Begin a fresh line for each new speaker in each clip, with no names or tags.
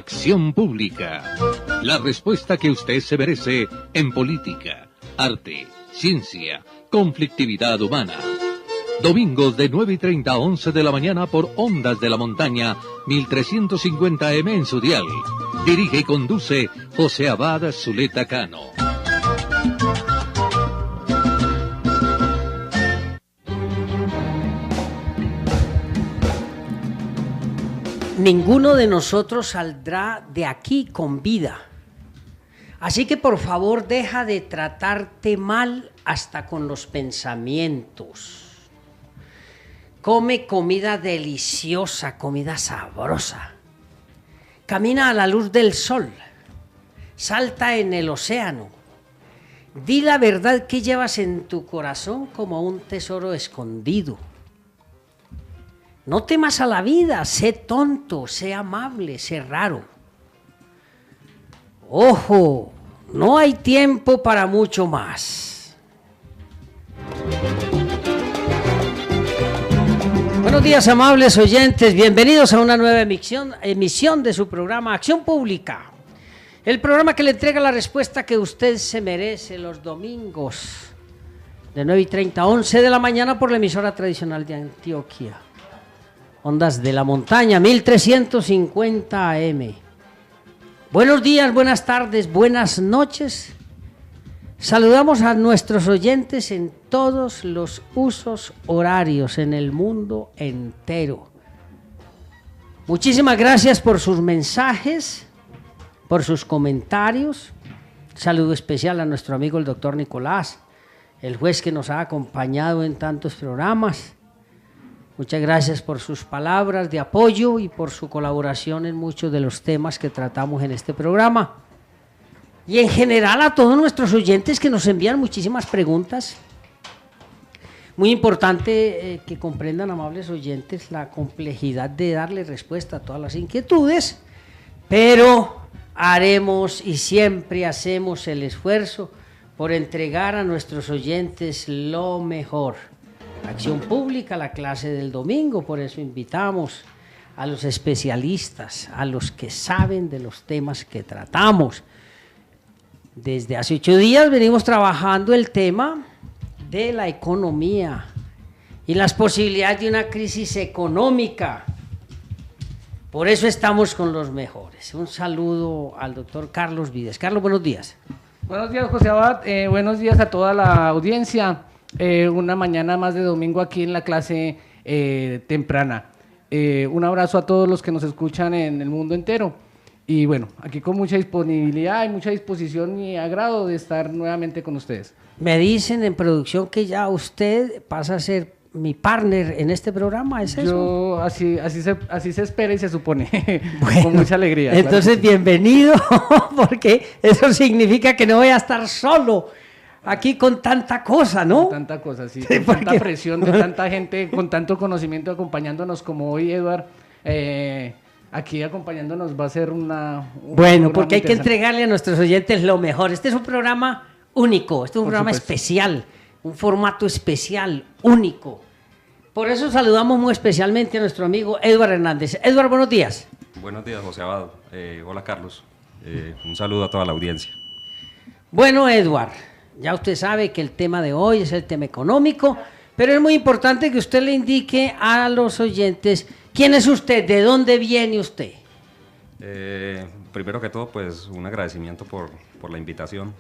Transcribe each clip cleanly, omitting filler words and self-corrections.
Acción Pública. La respuesta que usted se merece en política, arte, ciencia, conflictividad humana. Domingos de 9:30 a 11 de la mañana por Ondas de la Montaña, 1350M en su dial. Dirige y conduce José Abad Zuleta Cano.
Ninguno de nosotros saldrá de aquí con vida. Así que por favor deja de tratarte mal hasta con los pensamientos. Come comida deliciosa, comida sabrosa. Camina a la luz del sol. Salta en el océano. Di la verdad que llevas en tu corazón como un tesoro escondido. No temas a la vida, sé tonto, sé amable, sé raro. Ojo, no hay tiempo para mucho más. Buenos días, amables oyentes, bienvenidos a una nueva emisión de su programa Acción Pública. El programa que le entrega la respuesta que usted se merece los domingos de 9:30 a 11 de la mañana por la emisora tradicional de Antioquia. Ondas de la Montaña, 1350 AM. Buenos días, buenas tardes, buenas noches. Saludamos a nuestros oyentes en todos los usos horarios en el mundo entero. Muchísimas gracias por sus mensajes, por sus comentarios. Saludo especial a nuestro amigo el doctor Nicolás, el juez que nos ha acompañado en tantos programas. Muchas gracias por sus palabras de apoyo y por su colaboración en muchos de los temas que tratamos en este programa. Y en general a todos nuestros oyentes que nos envían muchísimas preguntas. Muy importante que comprendan, amables oyentes, la complejidad de darle respuesta a todas las inquietudes, pero haremos y siempre hacemos el esfuerzo por entregar a nuestros oyentes lo mejor. Acción Pública, la clase del domingo, por eso invitamos a los especialistas, a los que saben de los temas que tratamos. Desde hace 8 días venimos trabajando el tema de la economía y las posibilidades de una crisis económica. Por eso estamos con los mejores. Un saludo al doctor Carlos Vides. Carlos, buenos días.
Buenos días, José Abad. Buenos días a toda la audiencia. Una mañana más de domingo aquí en la clase temprana. Un abrazo a todos los que nos escuchan en el mundo entero. Y bueno, aquí con mucha disponibilidad y mucha disposición y agrado de estar nuevamente con ustedes. Me
dicen en producción que ya usted pasa a ser mi partner en este programa, ¿es eso?
Así se espera y se supone, bueno, con mucha alegría.
Entonces, claro, bienvenido, porque eso significa que no voy a estar solo aquí con tanta cosa, ¿no?
Con tanta cosa, sí, con tanta presión de tanta gente, con tanto conocimiento acompañándonos como hoy, Eduard, aquí acompañándonos va a ser
bueno, porque hay que entregarle a nuestros oyentes lo mejor. Este es un programa único, este es un programa especial, un formato especial, único. Por eso saludamos muy especialmente a nuestro amigo Eduard Hernández. Eduard, buenos días.
Buenos días, José Abad. Hola, Carlos. Un saludo a toda la audiencia.
Bueno, Eduard, ya usted sabe que el tema de hoy es el tema económico, pero es muy importante que usted le indique a los oyentes quién es usted, de dónde viene usted.
Primero que todo, pues un agradecimiento por la invitación.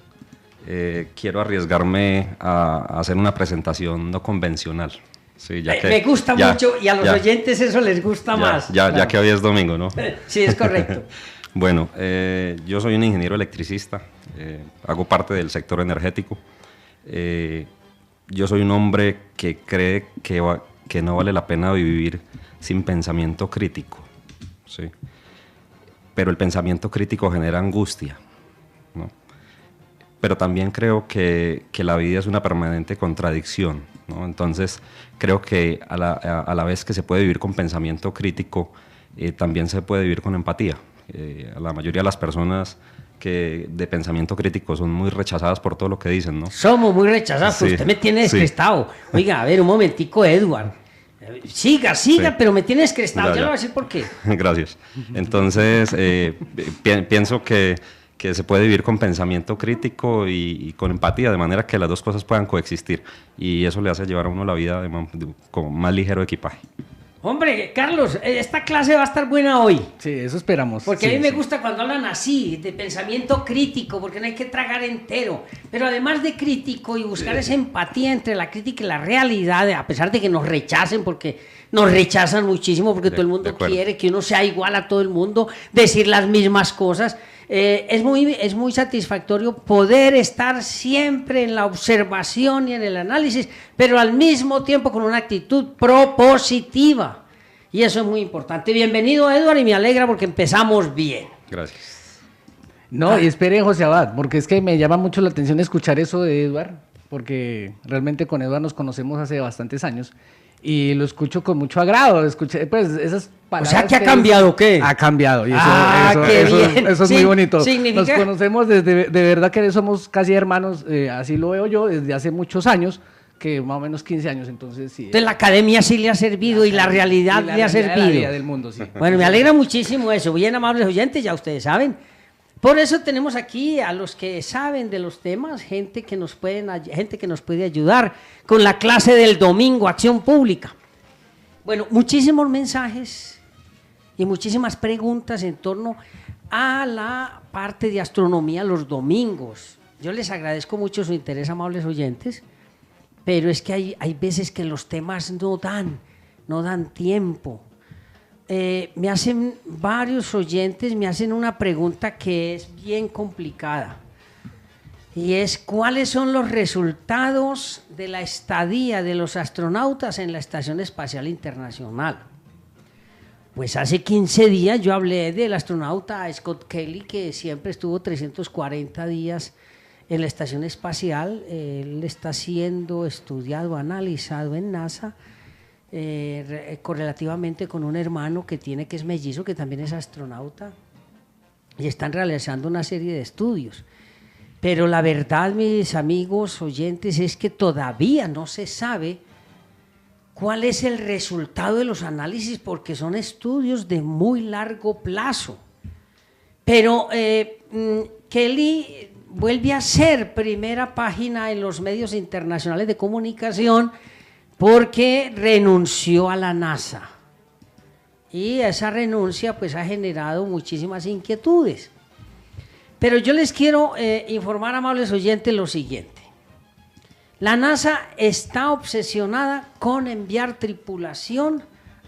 Quiero arriesgarme a hacer una presentación no convencional. Sí,
me gusta mucho y a los oyentes eso les gusta más.
Ya que hoy es domingo, ¿no?
Sí, es correcto.
Bueno, yo soy un ingeniero electricista, hago parte del sector energético. Yo soy un hombre que cree que no vale la pena vivir sin pensamiento crítico, ¿sí? Pero el pensamiento crítico genera angustia, ¿no? Pero también creo que la vida es una permanente contradicción, ¿no? Entonces creo que a la vez que se puede vivir con pensamiento crítico, también se puede vivir con empatía. La mayoría de las personas que de pensamiento crítico son muy rechazadas por todo lo que dicen, ¿no?
Somos muy rechazados, sí, usted me tiene despistado. Sí. Oiga, a ver, un momentico, Eduard. Siga,
Sí.
pero me tienes crestado,
Ya,
ya
ya.
le voy a decir por qué.
Gracias. Entonces, pienso que se puede vivir con pensamiento crítico y con empatía, de manera que las dos cosas puedan coexistir. Y eso le hace llevar a uno la vida con más ligero equipaje.
Hombre, Carlos, esta clase va a estar buena hoy.
Sí, eso esperamos.
Porque
Sí,
a mí me
sí.
gusta cuando hablan así, de pensamiento crítico, porque no hay que tragar entero. Pero además de crítico y buscar esa empatía entre la crítica y la realidad, a pesar de que nos rechacen, porque nos rechazan muchísimo, porque todo el
De
mundo
acuerdo.
quiere que uno sea igual a todo el mundo, decir las mismas cosas. Es muy satisfactorio poder estar siempre en la observación y en el análisis, pero al mismo tiempo con una actitud propositiva. Y eso es muy importante. Bienvenido, Edward, y me alegra porque empezamos bien.
Gracias.
No, y espere, José Abad, porque es que me llama mucho la atención escuchar eso de Edward, porque realmente con Edward nos conocemos hace bastantes años y lo escucho con mucho agrado. Escuché, pues, esas palabras.
O sea, ¿que ha
él-
cambiado, qué?
Ha cambiado. Y eso,
Ah,
eso-
qué
eso-
bien.
eso es
Sí,
muy bonito.
significa-
Nos conocemos desde, de verdad que somos casi hermanos, así lo veo yo, desde hace muchos años, que más o menos 15 años, entonces sí.
Entonces la academia sí le ha servido y la realidad
Y la
le ha
realidad de la
servido.
vida del mundo, sí.
Bueno, me alegra muchísimo eso. Bien, amables oyentes, ya ustedes saben. Por eso tenemos aquí a los que saben de los temas, gente que nos puede ayudar con la clase del domingo, acción pública. Bueno, muchísimos mensajes y muchísimas preguntas en torno a la parte de astronomía los domingos. Yo les agradezco mucho su interés, amables oyentes, pero es que hay veces que los temas no dan tiempo. Me hacen varios oyentes, me hacen una pregunta que es bien complicada. Y es, ¿cuáles son los resultados de la estadía de los astronautas en la Estación Espacial Internacional? Pues hace 15 días yo hablé del astronauta Scott Kelly, que siempre estuvo 340 días en la Estación Espacial. Él está siendo estudiado, analizado en NASA, correlativamente con un hermano que tiene, que es mellizo, que también es astronauta, y están realizando una serie de estudios. Pero la verdad, mis amigos oyentes, es que todavía no se sabe cuál es el resultado de los análisis, porque son estudios de muy largo plazo. Pero Kelly vuelve a ser primera página en los medios internacionales de comunicación porque renunció a la NASA. Y esa renuncia pues ha generado muchísimas inquietudes. Pero yo les quiero informar, amables oyentes, lo siguiente. La NASA está obsesionada con enviar tripulación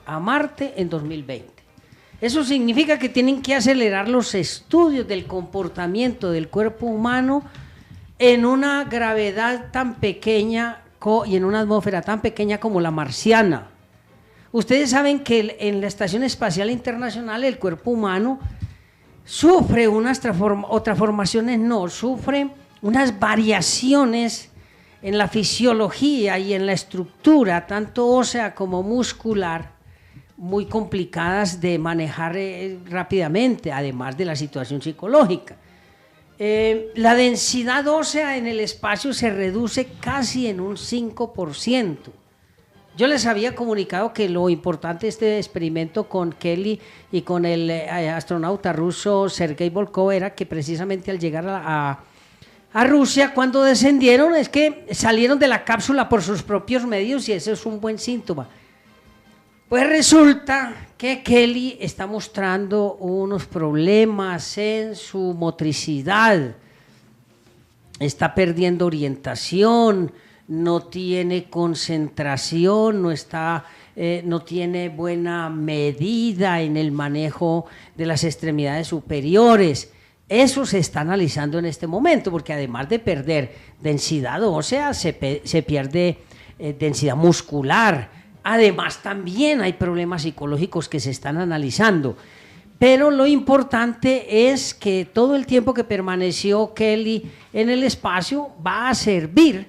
a Marte en 2020. Eso significa que tienen que acelerar los estudios del comportamiento del cuerpo humano en una gravedad tan pequeña y en una atmósfera tan pequeña como la marciana. Ustedes saben que en la Estación Espacial Internacional el cuerpo humano sufre unas transformaciones, sufre unas variaciones en la fisiología y en la estructura, tanto ósea como muscular, muy complicadas de manejar rápidamente, además de la situación psicológica. La densidad ósea en el espacio se reduce casi en un 5%. Yo les había comunicado que lo importante de este experimento con Kelly y con el astronauta ruso Sergei Volkov era que precisamente al llegar a Rusia, cuando descendieron, es que salieron de la cápsula por sus propios medios y eso es un buen síntoma. Pues resulta que Kelly está mostrando unos problemas en su motricidad, está perdiendo orientación, no tiene concentración, no tiene buena medida en el manejo de las extremidades superiores. Eso se está analizando en este momento, porque además de perder densidad ósea, se pierde densidad muscular. Además, también hay problemas psicológicos que se están analizando. Pero lo importante es que todo el tiempo que permaneció Kelly en el espacio va a servir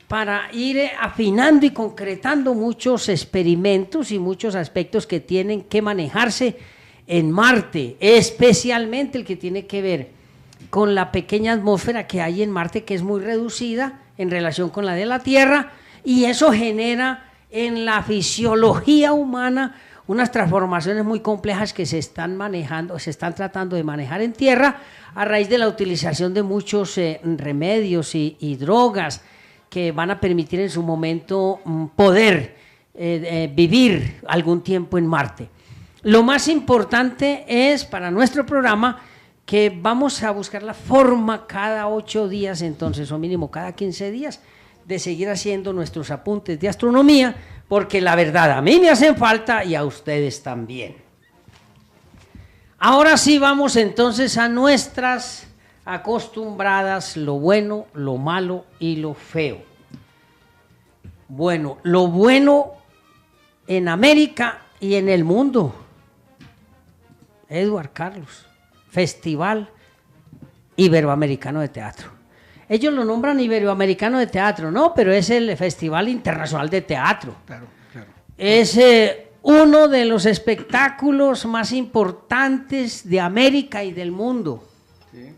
para ir afinando y concretando muchos experimentos y muchos aspectos que tienen que manejarse en Marte, especialmente el que tiene que ver con la pequeña atmósfera que hay en Marte, que es muy reducida en relación con la de la Tierra, y eso genera en la fisiología humana unas transformaciones muy complejas que se están manejando, se están tratando de manejar en tierra a raíz de la utilización de muchos remedios y drogas que van a permitir en su momento poder vivir algún tiempo en Marte. Lo más importante es para nuestro programa que vamos a buscar la forma cada 8 días entonces, o mínimo cada 15 días, de seguir haciendo nuestros apuntes de astronomía, porque la verdad a mí me hacen falta y a ustedes también. Ahora sí vamos entonces a nuestras acostumbradas, lo bueno, lo malo y lo feo. Bueno, lo bueno en América y en el mundo. Edward Carlos, Festival Iberoamericano de Teatro. Ellos lo nombran Iberoamericano de Teatro, no, pero es el Festival Internacional de Teatro.
Claro, claro.
Es uno de los espectáculos más importantes de América y del mundo.
Sí.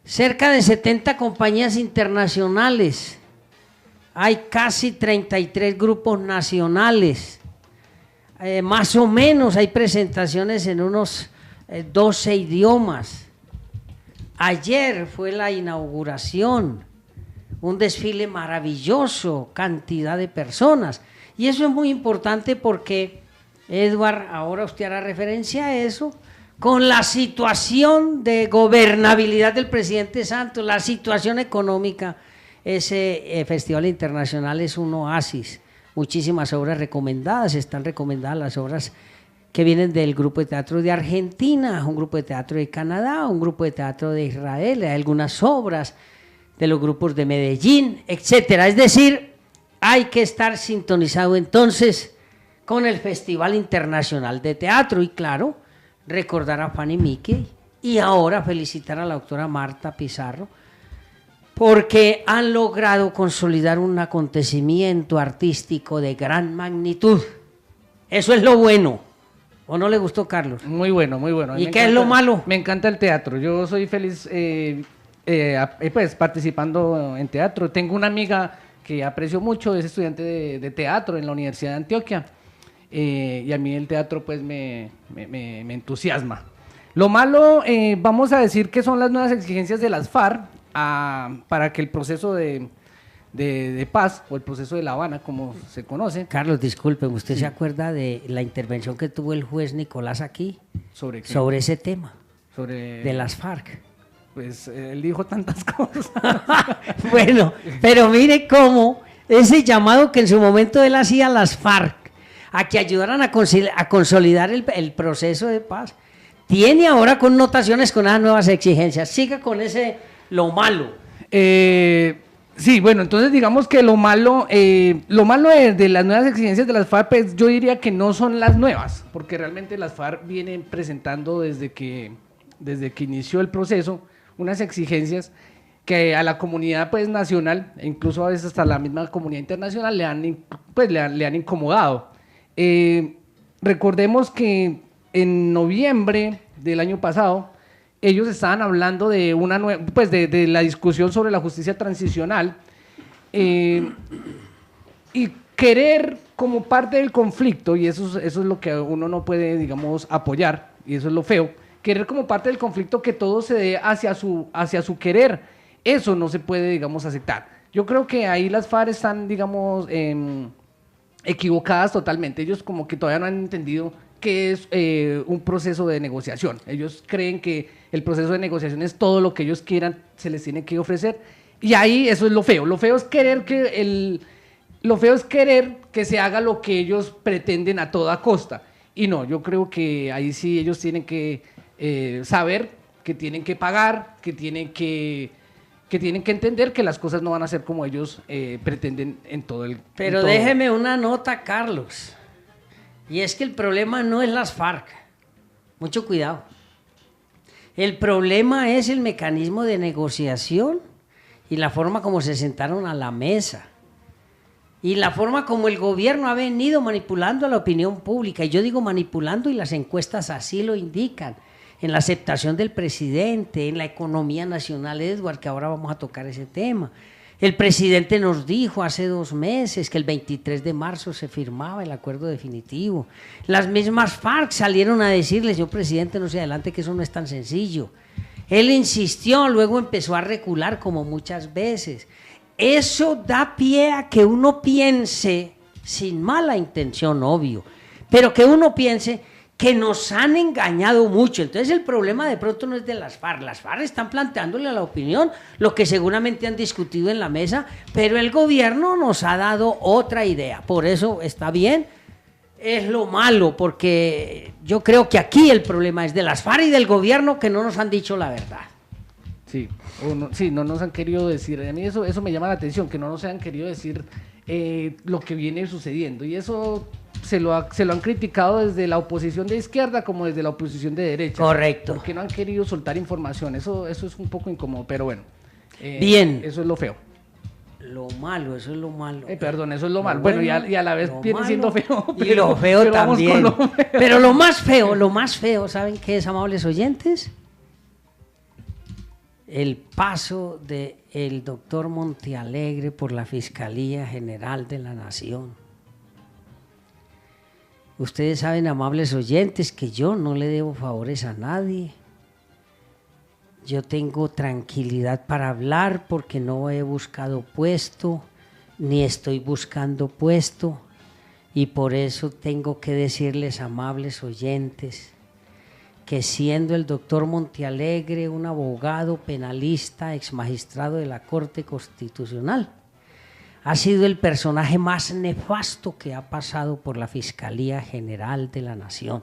Cerca de 70 compañías internacionales. Hay casi 33 grupos nacionales. Más o menos hay presentaciones en unos 12 idiomas. Ayer fue la inauguración, un desfile maravilloso, cantidad de personas. Y eso es muy importante porque, Edward, ahora usted hará referencia a eso, con la situación de gobernabilidad del presidente Santos, la situación económica, ese festival internacional es un oasis. Muchísimas obras recomendadas, están recomendadas las obras que vienen del grupo de teatro de Argentina, un grupo de teatro de Canadá, un grupo de teatro de Israel, hay algunas obras de los grupos de Medellín, etcétera. Es decir, hay que estar sintonizado entonces con el Festival Internacional de Teatro y claro, recordar a Fanny Mickey y ahora felicitar a la doctora Marta Pizarro porque han logrado consolidar un acontecimiento artístico de gran magnitud. Eso es lo bueno. ¿O no le gustó, Carlos?
Muy bueno, muy bueno.
¿Y qué es lo malo?
Me encanta el teatro. Yo soy feliz pues participando en teatro. Tengo una amiga que aprecio mucho, es estudiante de teatro en la Universidad de Antioquia. Y a mí el teatro pues me entusiasma. Lo malo, vamos a decir que son las nuevas exigencias de las FARC para que el proceso de paz o el proceso de La Habana, como se conoce.
Carlos, disculpen, ¿usted
Sí.
se acuerda de la intervención que tuvo el juez Nicolás aquí
¿Sobre qué?
sobre ese tema
Sobre
de las FARC?
Pues él dijo tantas cosas.
Bueno, pero mire cómo ese llamado que en su momento él hacía a las FARC a que ayudaran a consolidar el proceso de paz, tiene ahora connotaciones con las nuevas exigencias. Siga con ese lo malo.
Sí, bueno, entonces digamos que lo malo de las nuevas exigencias de las FARC, pues yo diría que no son las nuevas, porque realmente las FARC vienen presentando desde que inició el proceso unas exigencias que a la comunidad pues nacional, e incluso a veces hasta la misma comunidad internacional le han incomodado. Recordemos que en noviembre del año pasado ellos estaban hablando de de la discusión sobre la justicia transicional y querer como parte del conflicto, y eso es lo que uno no puede, digamos, apoyar, y eso es lo feo, querer como parte del conflicto que todo se dé hacia su querer, eso no se puede, digamos, aceptar. Yo creo que ahí las FARC están, digamos, equivocadas totalmente. Ellos como que todavía no han entendido qué es un proceso de negociación. Ellos creen que el proceso de negociación es todo lo que ellos quieran, se les tiene que ofrecer, y ahí eso es lo feo. Lo feo es querer que se haga lo que ellos pretenden a toda costa. Y no, yo creo que ahí sí ellos tienen que saber que tienen que pagar, que tienen que entender que las cosas no van a ser como ellos pretenden en todo el...
Pero déjeme una nota, Carlos. Y es que el problema no es las FARC. Mucho cuidado. El problema es el mecanismo de negociación y la forma como se sentaron a la mesa. Y la forma como el gobierno ha venido manipulando a la opinión pública. Y yo digo manipulando y las encuestas así lo indican. En la aceptación del presidente, en la economía nacional, Edward, que ahora vamos a tocar ese tema. El presidente nos dijo hace 2 meses que el 23 de marzo se firmaba el acuerdo definitivo. Las mismas FARC salieron a decirle, señor presidente, no se adelante, que eso no es tan sencillo. Él insistió, luego empezó a recular como muchas veces. Eso da pie a que uno piense, sin mala intención, obvio, pero que uno piense que nos han engañado mucho. Entonces el problema de pronto no es de las FARC. Las FARC están planteándole a la opinión lo que seguramente han discutido en la mesa, pero el gobierno nos ha dado otra idea. Por eso está bien, es lo malo, porque yo creo que aquí el problema es de las FARC y del gobierno, que no nos han dicho la verdad.
Sí, no nos han querido decir, a mí eso me llama la atención, que no nos han querido decir lo que viene sucediendo, y eso se lo han criticado desde la oposición de izquierda como desde la oposición de derecha.
Correcto.
Porque no han querido soltar información, eso es un poco incómodo, pero bueno.
Bien.
Eso es lo feo.
Lo malo, eso es lo malo.
Perdón, eso es lo malo.
Bueno,
Bueno, y a la vez viene siendo feo.
Y lo feo también.
Lo feo.
Pero lo más feo, ¿saben qué es, amables oyentes? El paso del doctor Montealegre por la Fiscalía General de la Nación. Ustedes saben, amables oyentes, que yo no le debo favores a nadie. Yo tengo tranquilidad para hablar porque no he buscado puesto, ni estoy buscando puesto, y por eso tengo que decirles, amables oyentes, que siendo el doctor Montealegre un abogado penalista, exmagistrado de la Corte Constitucional, ha sido el personaje más nefasto que ha pasado por la Fiscalía General de la Nación.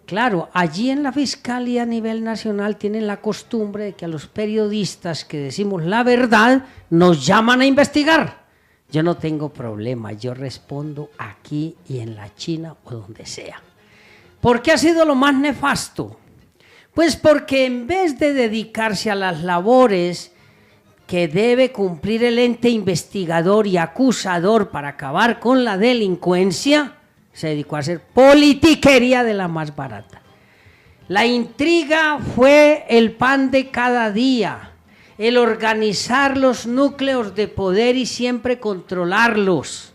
Claro, allí en la Fiscalía a nivel nacional tienen la costumbre de que a los periodistas que decimos la verdad nos llaman a investigar. Yo no tengo problema, yo respondo aquí y en la China o donde sea. ¿Por qué ha sido lo más nefasto? Pues porque en vez de dedicarse a las labores que debe cumplir el ente investigador y acusador para acabar con la delincuencia, se dedicó a hacer politiquería de la más barata. La intriga fue el pan de cada día, el organizar los núcleos de poder y siempre controlarlos.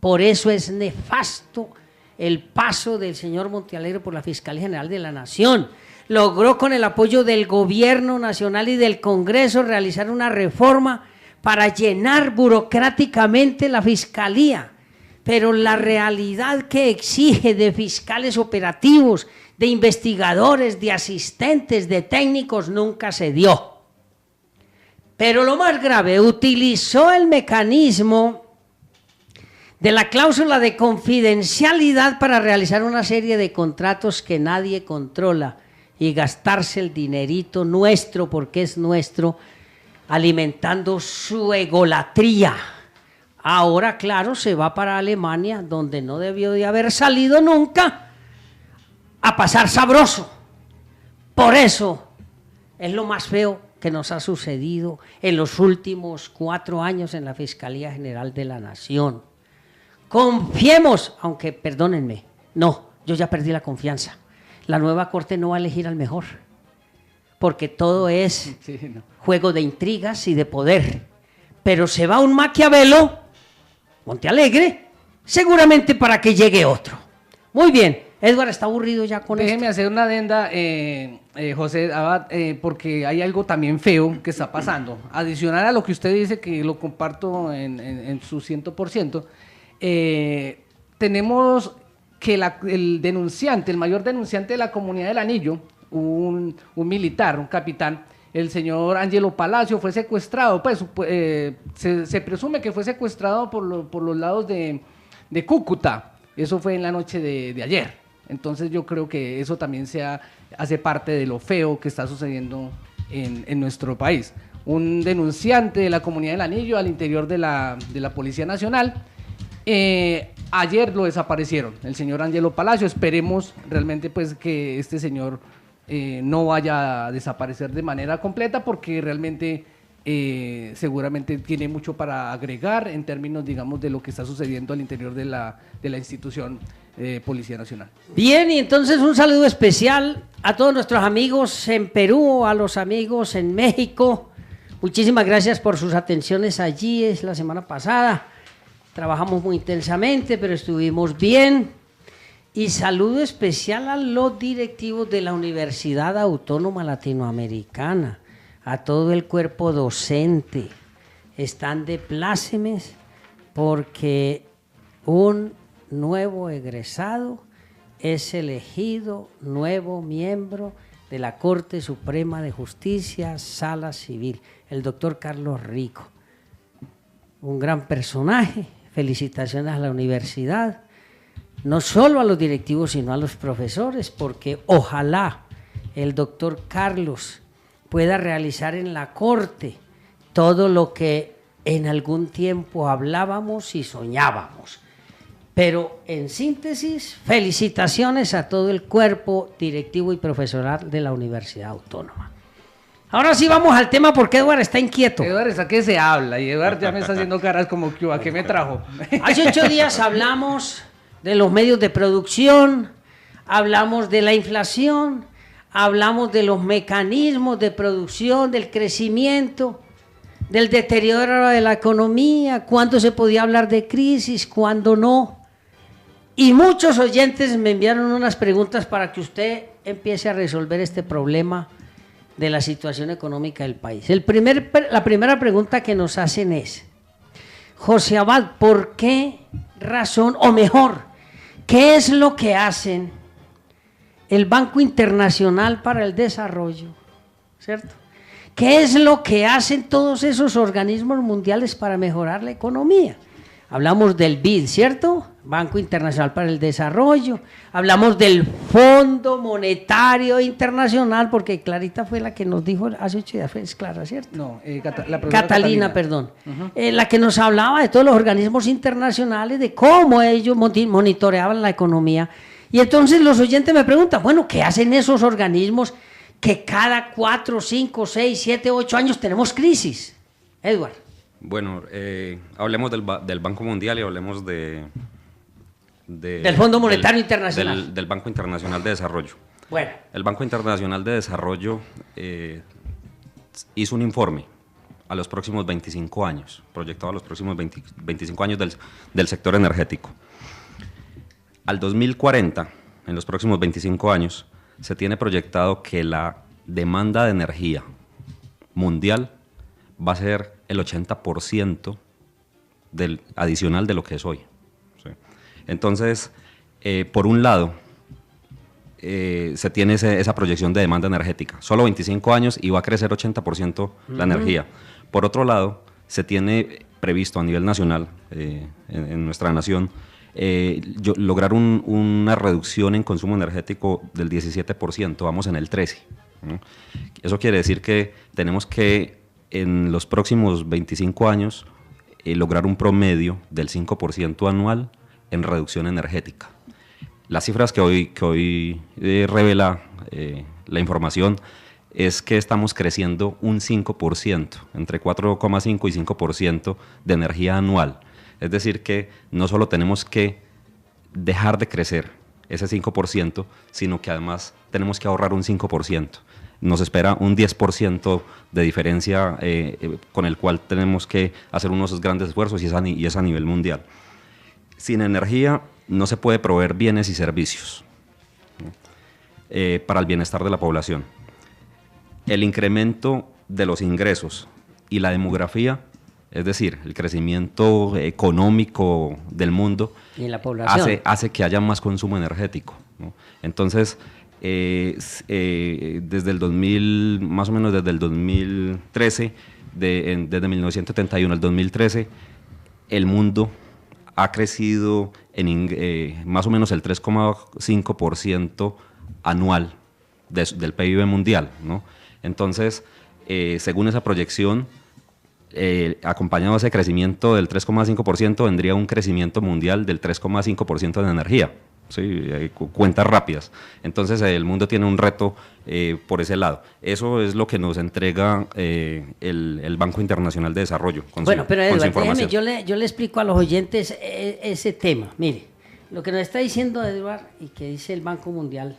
Por eso es nefasto el paso del señor Montealegre por la Fiscalía General de la Nación. Logró, con el apoyo del gobierno nacional y del Congreso, realizar una reforma para llenar burocráticamente la Fiscalía. Pero la realidad que exige de fiscales operativos, de investigadores, de asistentes, de técnicos, nunca se dio. Pero lo más grave, utilizó el mecanismo de la cláusula de confidencialidad para realizar una serie de contratos que nadie controla y gastarse el dinerito nuestro, porque es nuestro, alimentando su egolatría. Ahora, claro, se va para Alemania, donde no debió de haber salido nunca, a pasar sabroso. Por eso es lo más feo que nos ha sucedido en los últimos 4 años en la Fiscalía General de la Nación. Confiemos, aunque perdónenme, no, yo ya perdí la confianza. La nueva Corte no va a elegir al mejor, porque todo es juego de intrigas y de poder. Pero se va un Maquiavelo, Montealegre, seguramente para que llegue otro. Muy bien, Edward está aburrido ya con esto.
Déjeme hacer una adenda, José Abad, porque hay algo también feo que está pasando. Adicional a lo que usted dice, que lo comparto en su 100%, tenemos que el denunciante, el mayor denunciante de la Comunidad del Anillo, un militar, un capitán, el señor Angelo Palacio, fue secuestrado, pues se presume que fue secuestrado por los lados de Cúcuta. Eso fue en la noche de ayer. Entonces yo creo que eso también hace parte de lo feo que está sucediendo en nuestro país. Un denunciante de la Comunidad del Anillo al interior de la Policía Nacional. Ayer lo desaparecieron, el señor Angelo Palacio. Esperemos realmente pues que este señor no vaya a desaparecer de manera completa, porque realmente seguramente tiene mucho para agregar en términos, digamos, de lo que está sucediendo al interior de la institución Policía Nacional.
Bien, y entonces un saludo especial a todos nuestros amigos en Perú, a los amigos en México. Muchísimas gracias por sus atenciones allí, es la semana pasada. Trabajamos muy intensamente, pero estuvimos bien. Y saludo especial a los directivos de la Universidad Autónoma Latinoamericana, a todo el cuerpo docente. Están de plácemes porque un nuevo egresado es elegido nuevo miembro de la Corte Suprema de Justicia, Sala Civil, el doctor Carlos Rico. Un gran personaje, felicitaciones a la universidad, no solo a los directivos, sino a los profesores, porque ojalá el doctor Carlos pueda realizar en la Corte todo lo que en algún tiempo hablábamos y soñábamos. Pero en síntesis, felicitaciones a todo el cuerpo directivo y profesoral de la Universidad Autónoma. Ahora sí vamos al tema porque Eduardo está inquieto.
Eduardo, ¿a qué se habla? Y Eduardo ya me está haciendo caras como que ¿a qué me trajo?
Hace 8 días hablamos de los medios de producción, hablamos de la inflación, hablamos de los mecanismos de producción, del crecimiento, del deterioro de la economía, cuándo se podía hablar de crisis, cuándo no. Y muchos oyentes me enviaron unas preguntas para que usted empiece a resolver este problema de la situación económica del país. La primera pregunta que nos hacen es, José Abad, ¿por qué razón, o mejor, qué es lo que hacen el Banco Internacional para el Desarrollo, ¿cierto? ¿Qué es lo que hacen todos esos organismos mundiales para mejorar la economía? Hablamos del BID, ¿cierto? Banco Internacional para el Desarrollo. Hablamos del Fondo Monetario Internacional, porque Clarita fue la que nos dijo hace 8 días, es Clara, ¿cierto?
No,
Catalina, perdón. La que nos hablaba de todos los organismos internacionales, de cómo ellos monitoreaban la economía. Y entonces los oyentes me preguntan, bueno, ¿qué hacen esos organismos que cada 4, 5, 6, 7, 8 años tenemos crisis? Edward.
Bueno, hablemos del Banco Mundial y hablemos del
Fondo Monetario Internacional.
Del Banco Internacional de Desarrollo.
Bueno.
El Banco Internacional de Desarrollo hizo un informe a los próximos 25 años, proyectado a los próximos 25 años del sector energético. Al 2040, en los próximos 25 años, se tiene proyectado que la demanda de energía mundial va a ser el 80% adicional de lo que es hoy. ¿Sí? Entonces, por un lado, se tiene esa proyección de demanda energética, solo 25 años y va a crecer 80% la energía. Por otro lado, se tiene previsto a nivel nacional, en nuestra nación, lograr una reducción en consumo energético del 17%, vamos en el 13%. ¿No? Eso quiere decir que tenemos que en los próximos 25 años lograr un promedio del 5% anual en reducción energética. Las cifras que hoy revela la información es que estamos creciendo un 5%, entre 4,5 y 5% de energía anual. Es decir, que no solo tenemos que dejar de crecer ese 5%, sino que además tenemos que ahorrar un 5%. Nos espera un 10% de diferencia con el cual tenemos que hacer unos grandes esfuerzos y es a nivel mundial. Sin energía no se puede proveer bienes y servicios, ¿no? Para el bienestar de la población. El incremento de los ingresos y la demografía, es decir, el crecimiento económico del mundo,
y la población
hace que haya más consumo energético, ¿no? Entonces, desde el 2000, más o menos desde el 2013, desde 1971 al 2013, el mundo ha crecido en más o menos el 3,5% anual del PIB mundial, ¿no? Entonces, según esa proyección, acompañado de ese crecimiento del 3,5%, vendría un crecimiento mundial del 3,5% en energía. Sí, cuentas rápidas. Entonces el mundo tiene un reto por ese lado. Eso es lo que nos entrega el Banco Internacional de Desarrollo.
Bueno, pero Eduardo, déjeme, yo le explico a los oyentes ese tema. Mire, lo que nos está diciendo Eduardo y que dice el Banco Mundial,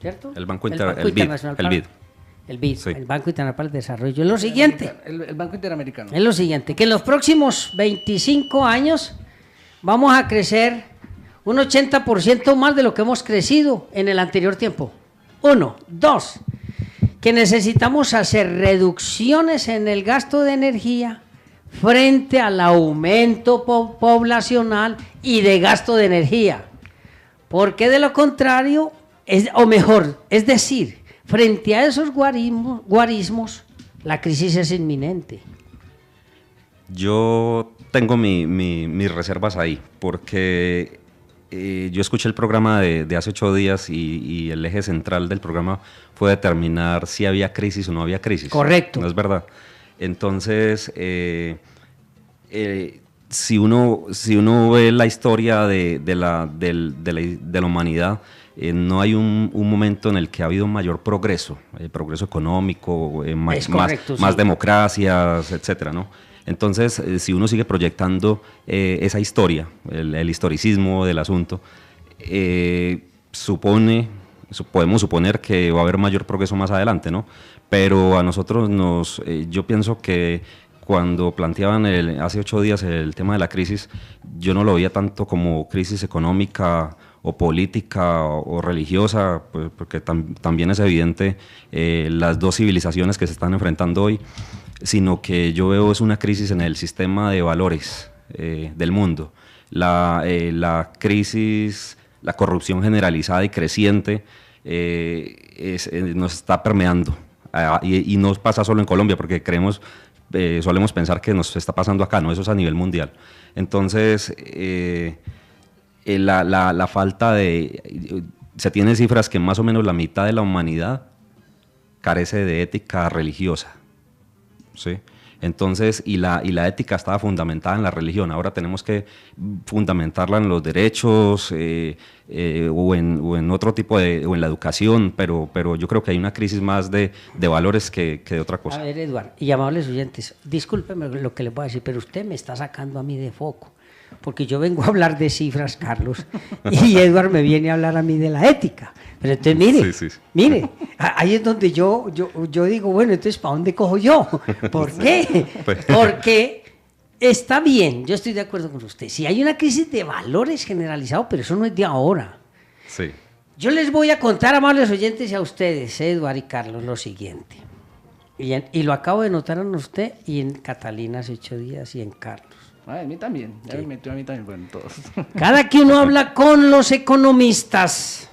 ¿cierto?
El Banco Internacional. El BID.
el BID,
Sí.
el Banco Internacional para el Desarrollo. Es lo siguiente.
El Banco Interamericano.
Es lo siguiente, que en los próximos 25 años vamos a crecer un 80% más de lo que hemos crecido en el anterior tiempo. 1. 2. Que necesitamos hacer reducciones en el gasto de energía frente al aumento poblacional y de gasto de energía. Porque de lo contrario, es decir, frente a esos guarismos, la crisis es inminente.
Yo tengo mis reservas ahí, porque yo escuché el programa de hace 8 días y el eje central del programa fue determinar si había crisis o no había crisis.
Correcto.
¿No es verdad? Entonces, si uno ve la historia de la humanidad, no hay un momento en el que ha habido mayor progreso económico, más democracias, etcétera, ¿no? Entonces, si uno sigue proyectando esa historia, el historicismo del asunto, podemos suponer que va a haber mayor progreso más adelante, ¿no? Pero a nosotros yo pienso que cuando planteaban hace 8 días el tema de la crisis, yo no lo veía tanto como crisis económica o política o religiosa, pues, porque también es evidente las dos civilizaciones que se están enfrentando hoy, sino que yo veo es una crisis en el sistema de valores del mundo. La crisis, la corrupción generalizada y creciente nos está permeando, y no pasa solo en Colombia, porque solemos pensar que nos está pasando acá, no, eso es a nivel mundial. Entonces, la falta se tienen cifras que más o menos la mitad de la humanidad carece de ética religiosa, ¿sí? Entonces, y la ética estaba fundamentada en la religión, ahora tenemos que fundamentarla en los derechos o en otro tipo o en la educación, pero yo creo que hay una crisis más de valores que de otra cosa.
A ver, Eduardo, y amables oyentes, discúlpeme lo que les voy a decir, pero usted me está sacando a mí de foco, porque yo vengo a hablar de cifras, Carlos, y Eduardo me viene a hablar a mí de la ética. Pero entonces, mire, ahí es donde yo digo, bueno, entonces, ¿para dónde cojo yo? ¿Por qué? Porque está bien, yo estoy de acuerdo con usted. Si hay una crisis de valores generalizado, pero eso no es de ahora.
Sí.
Yo les voy a contar, amables oyentes, y a ustedes, Eduardo y Carlos, lo siguiente. Y lo acabo de notar en usted y en Catalina hace 8 días y en Carlos.
A mí también, ya me metió a mí también, bueno, todos.
Cada que uno habla con los economistas,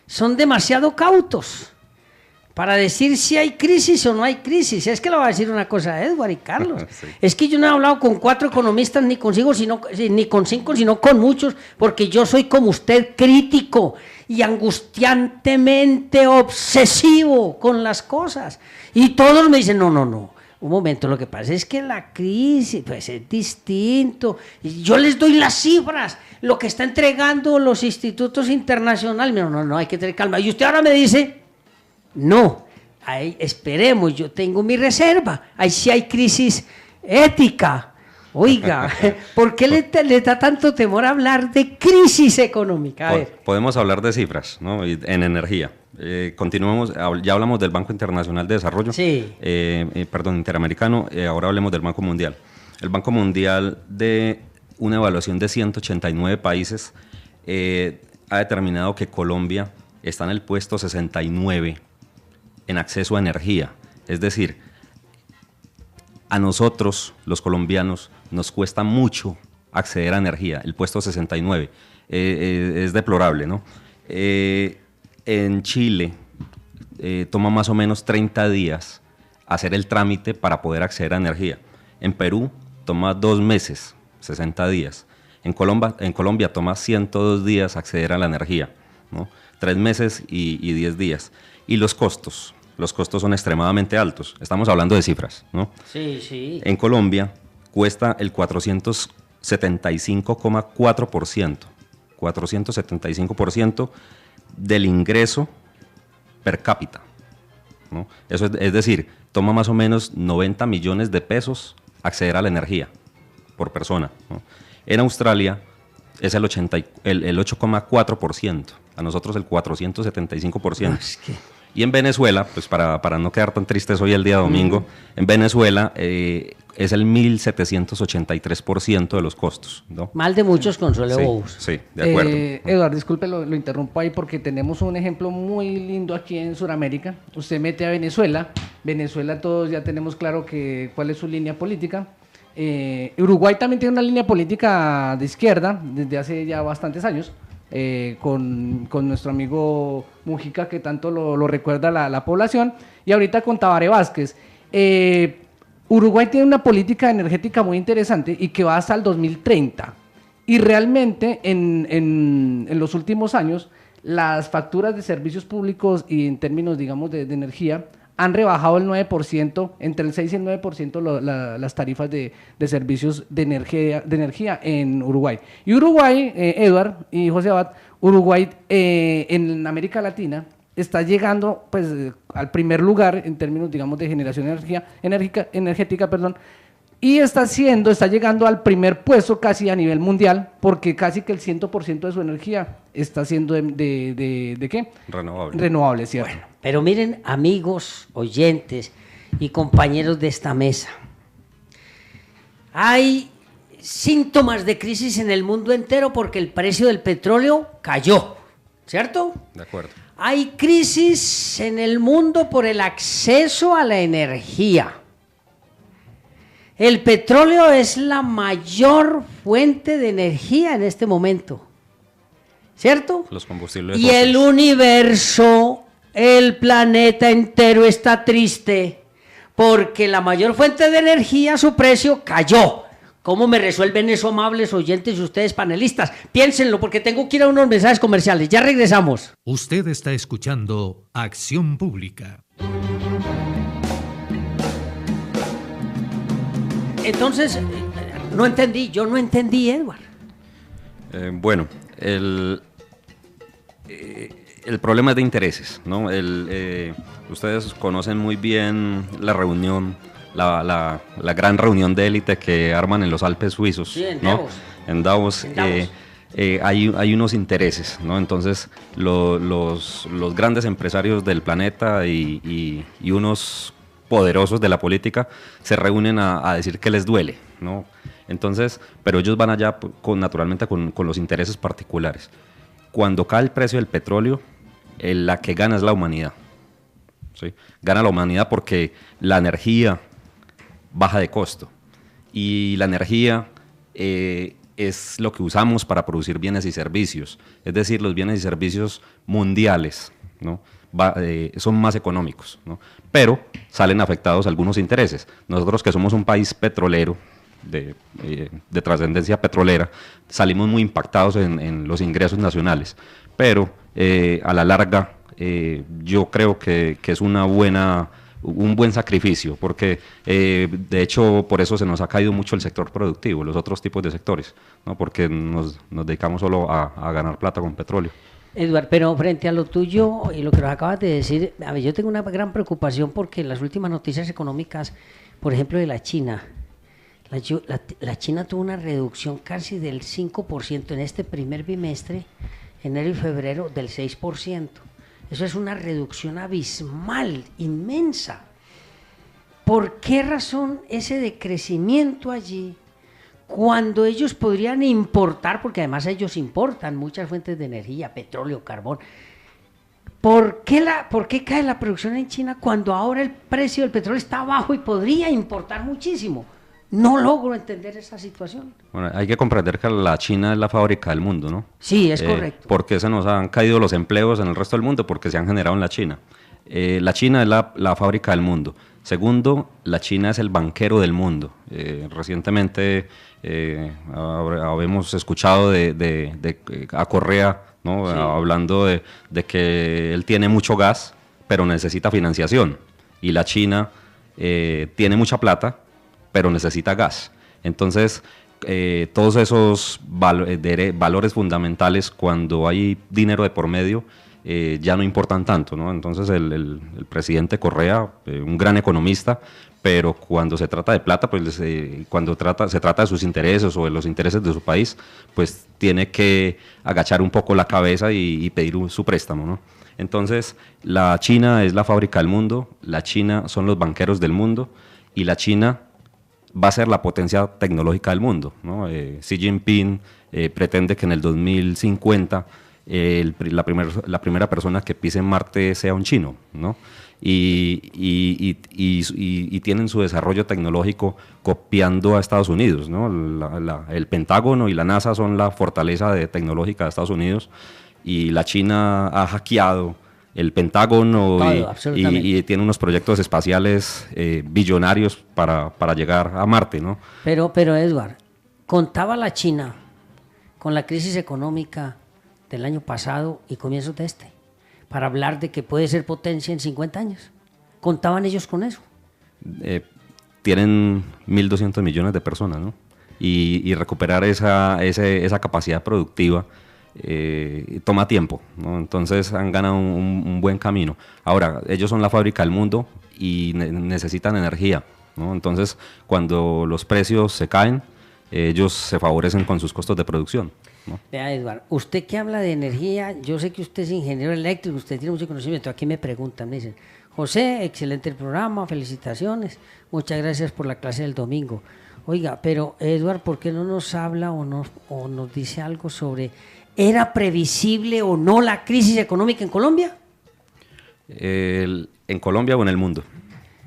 son demasiado cautos para decir si hay crisis o no hay crisis. Es que le voy a decir una cosa a Eduardo y Carlos. Sí. Es que yo no he hablado con 4 economistas ni con 5, sino con muchos, porque yo soy como usted, crítico y angustiantemente obsesivo con las cosas. Y todos me dicen, no. Un momento, lo que pasa es que la crisis pues es distinto. Yo les doy las cifras, lo que está entregando los institutos internacionales. No, hay que tener calma. Y usted ahora me dice, no, esperemos, yo tengo mi reserva. Ahí sí hay crisis ética. Oiga, ¿por qué le da tanto temor hablar de crisis económica? A ver.
Podemos hablar de cifras, ¿no? En energía. Continuamos, ya hablamos del Banco Internacional de Desarrollo,
sí.
Interamericano, ahora hablemos del Banco Mundial. El Banco Mundial, de una evaluación de 189 países, ha determinado que Colombia está en el puesto 69 en acceso a energía. Es decir, a nosotros, los colombianos, nos cuesta mucho acceder a energía. El puesto 69 es deplorable, ¿no? En Chile toma más o menos 30 días hacer el trámite para poder acceder a energía. En Perú toma 2 meses, 60 días. En Colombia toma 102 días acceder a la energía, ¿no? 3 meses y 10 días. Y los costos son extremadamente altos. Estamos hablando de cifras, ¿no?
Sí.
En Colombia cuesta el 475,4%. 475% del ingreso per cápita, ¿no? Eso es decir, toma más o menos 90 millones de pesos acceder a la energía por persona, ¿no? En Australia es el 8,4%, a nosotros el 475%.
No, es que...
Y en Venezuela, pues para no quedar tan tristes hoy el día domingo, en Venezuela es el 1.783% de los costos, ¿no?
Mal de muchos, consuelo bobos.
Sí, de acuerdo.
Eduardo, disculpe, lo interrumpo ahí porque tenemos un ejemplo muy lindo aquí en Sudamérica. Usted mete a Venezuela, todos ya tenemos claro cuál es su línea política. Uruguay también tiene una línea política de izquierda desde hace ya bastantes años, con nuestro amigo Mujica, que tanto lo recuerda la población, y ahorita con Tabaré Vázquez. Uruguay tiene una política energética muy interesante y que va hasta el 2030. Y realmente en los últimos años las facturas de servicios públicos y en términos, digamos, de energía han rebajado el 9%, entre el 6 y el 9% las tarifas de servicios de energía en Uruguay. Y Uruguay, Eduard y José Abad, Uruguay en América Latina está llegando pues al primer lugar en términos, digamos, de generación de energética, y está llegando al primer puesto casi a nivel mundial, porque casi que el 100% de su energía está siendo ¿de qué? Renovable, ¿cierto?
Bueno, pero miren, amigos, oyentes y compañeros de esta mesa, hay síntomas de crisis en el mundo entero porque el precio del petróleo cayó, ¿cierto?
De acuerdo.
Hay crisis en el mundo por el acceso a la energía. El petróleo es la mayor fuente de energía en este momento, ¿cierto?
Los combustibles
y
fósiles.
el universo, el planeta entero está triste porque la mayor fuente de energía, su precio cayó. ¿Cómo me resuelven eso, amables oyentes y ustedes panelistas? Piénsenlo, porque tengo que ir a unos mensajes comerciales. Ya regresamos.
Usted está escuchando Acción Pública.
Entonces, yo no entendí, Edward.
Bueno, el problema es de intereses, ¿no? Ustedes conocen muy bien la reunión, la gran reunión de élite que arman en los Alpes suizos,
sí, en
¿no?
Davos.
En Davos. Hay unos intereses, ¿no? Entonces, los grandes empresarios del planeta y unos poderosos de la política se reúnen a decir que les duele, ¿no? Entonces, pero ellos van allá naturalmente con los intereses particulares. Cuando cae el precio del petróleo, la que gana es la humanidad, ¿sí? Gana la humanidad porque la energía baja de costo y la energía es lo que usamos para producir bienes y servicios, es decir, los bienes y servicios mundiales, ¿no? Son más económicos, ¿no? Pero salen afectados algunos intereses. Nosotros, que somos un país petrolero, de trascendencia petrolera, salimos muy impactados en los ingresos nacionales, pero a la larga yo creo que es un buen sacrificio, porque de hecho por eso se nos ha caído mucho el sector productivo, los otros tipos de sectores, ¿no? Porque nos dedicamos solo a ganar plata con petróleo.
Eduard, pero frente a lo tuyo y lo que nos acabas de decir, a ver, yo tengo una gran preocupación porque las últimas noticias económicas, por ejemplo, de la China, la China tuvo una reducción casi del 5% en este primer bimestre, enero y febrero, del 6%. Eso es una reducción abismal, inmensa. ¿Por qué razón ese decrecimiento allí? Cuando ellos podrían importar, porque además ellos importan muchas fuentes de energía, petróleo, carbón. ¿Por qué cae la producción en China cuando ahora el precio del petróleo está bajo y podría importar muchísimo? No logro entender esa situación.
Bueno, hay que comprender que la China es la fábrica del mundo, ¿no?
Sí, es correcto.
¿Por qué se nos han caído los empleos en el resto del mundo? Porque se han generado en la China. La China es la fábrica del mundo. Segundo, la China es el banquero del mundo. Recientemente habíamos escuchado a Correa, ¿no? Sí. Hablando de que él tiene mucho gas, pero necesita financiación. Y la China tiene mucha plata, pero necesita gas. Entonces, todos esos valores fundamentales, cuando hay dinero de por medio, ya no importan tanto, ¿no? Entonces el presidente Correa, un gran economista, pero cuando se trata de plata, pues se trata de sus intereses o de los intereses de su país, pues tiene que agachar un poco la cabeza y pedir su préstamo, ¿no? Entonces, la China es la fábrica del mundo, la China son los banqueros del mundo y la China va a ser la potencia tecnológica del mundo, ¿no? Xi Jinping pretende que en el 2050 la primera persona que pise en Marte sea un chino, ¿no? Y tienen su desarrollo tecnológico copiando a Estados Unidos, ¿no? El Pentágono y la NASA son la fortaleza tecnológica de Estados Unidos y la China ha hackeado el Pentágono y tiene unos proyectos espaciales billonarios para llegar a Marte, ¿no?
Pero Edward, contaba la China con la crisis económica del año pasado y comienzos de este, para hablar de que puede ser potencia en 50 años. ¿Contaban ellos con eso?
Tienen 1.200 millones de personas, ¿no? Y recuperar esa capacidad productiva toma tiempo, ¿no? Entonces han ganado un buen camino. Ahora, ellos son la fábrica del mundo y necesitan energía, ¿no? Entonces, cuando los precios se caen, ellos se favorecen con sus costos de producción, ¿no?
Vea, Eduardo, usted que habla de energía, yo sé que usted es ingeniero eléctrico, usted tiene mucho conocimiento. Aquí me preguntan, me dicen, José, excelente el programa, felicitaciones, muchas gracias por la clase del domingo. Oiga, pero Eduardo, ¿por qué no nos habla o nos dice algo sobre, ¿era previsible o no la crisis económica en Colombia?
¿En Colombia o en el mundo?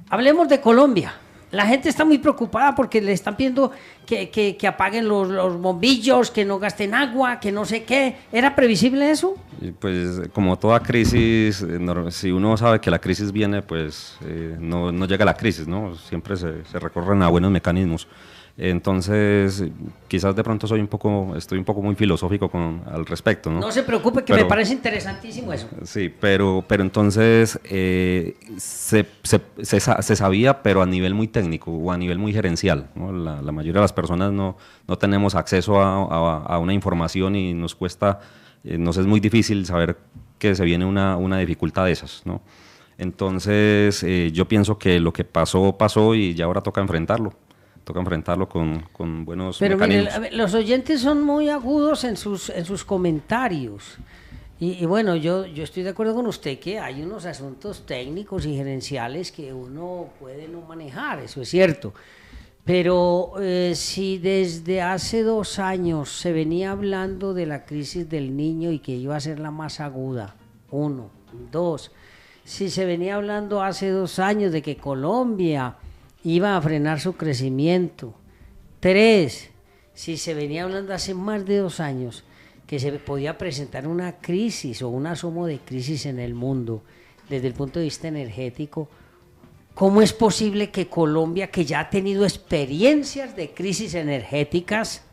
Hablemos de Colombia. La gente está muy preocupada porque le están pidiendo que apaguen los bombillos, que no gasten agua, que no sé qué. ¿Era previsible eso?
Pues como toda crisis, si uno sabe que la crisis viene, pues no llega a la crisis, ¿no? Siempre se recorren a buenos mecanismos. Entonces, quizás de pronto estoy un poco muy filosófico al respecto, ¿no?
No se preocupe, que me parece interesantísimo eso.
Sí, pero entonces se sabía, pero a nivel muy técnico o a nivel muy gerencial, ¿no? La mayoría de las personas no tenemos acceso a una información y nos es muy difícil saber que se viene una dificultad de esas, ¿no? Entonces, yo pienso que lo que pasó y ya ahora toca enfrentarlo con buenos mecanismos.
Pero mire, los oyentes son muy agudos en sus comentarios. Y bueno, yo estoy de acuerdo con usted que hay unos asuntos técnicos y gerenciales que uno puede no manejar, eso es cierto. Pero si desde hace 2 años se venía hablando de la crisis del niño y que iba a ser la más aguda, 1, 2, si se venía hablando hace 2 años de que Colombia iba a frenar su crecimiento, 3, si se venía hablando hace más de 2 años que se podía presentar una crisis o un asomo de crisis en el mundo desde el punto de vista energético, ¿cómo es posible que Colombia, que ya ha tenido experiencias de crisis energéticas,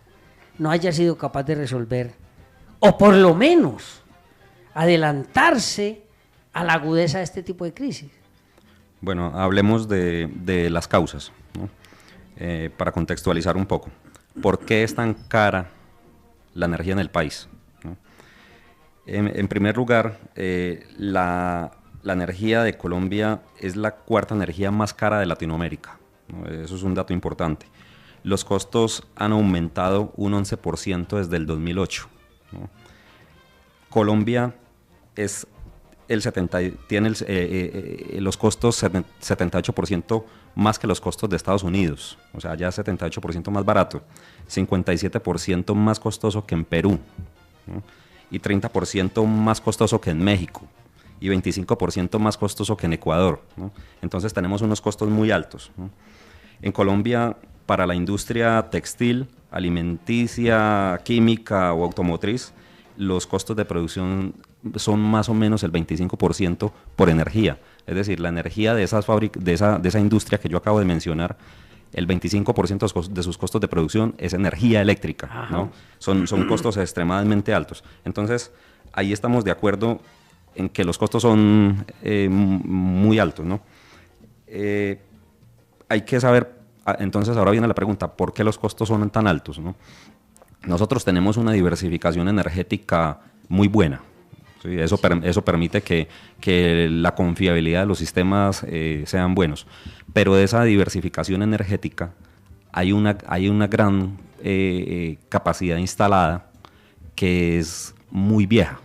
no haya sido capaz de resolver, o por lo menos adelantarse a la agudeza de este tipo de crisis?
Bueno, hablemos de las causas, ¿no? Para contextualizar un poco. ¿Por qué es tan cara la energía en el país, ¿no? En primer lugar, la energía de Colombia es la 4ª energía más cara de Latinoamérica, ¿no? Eso es un dato importante. Los costos han aumentado un 11% desde el 2008, ¿no? Colombia tiene los costos 78% más que los costos de Estados Unidos, o sea, ya 78% más barato, 57% más costoso que en Perú, ¿no? Y 30% más costoso que en México, y 25% más costoso que en Ecuador, ¿no? Entonces tenemos unos costos muy altos, ¿no? En Colombia, para la industria textil, alimenticia, química o automotriz, los costos de producción son más o menos el 25% por energía. Es decir, la energía de esa industria que yo acabo de mencionar, el 25% de sus costos de producción es energía eléctrica, ¿no? Son costos extremadamente altos. Entonces, ahí estamos de acuerdo en que los costos son muy altos, ¿no? Hay que saber, entonces ahora viene la pregunta, ¿por qué los costos son tan altos, ¿no? Nosotros tenemos una diversificación energética muy buena, ¿sí? Eso permite que la confiabilidad de los sistemas sean buenos. Pero de esa diversificación energética hay una gran capacidad instalada que es muy vieja,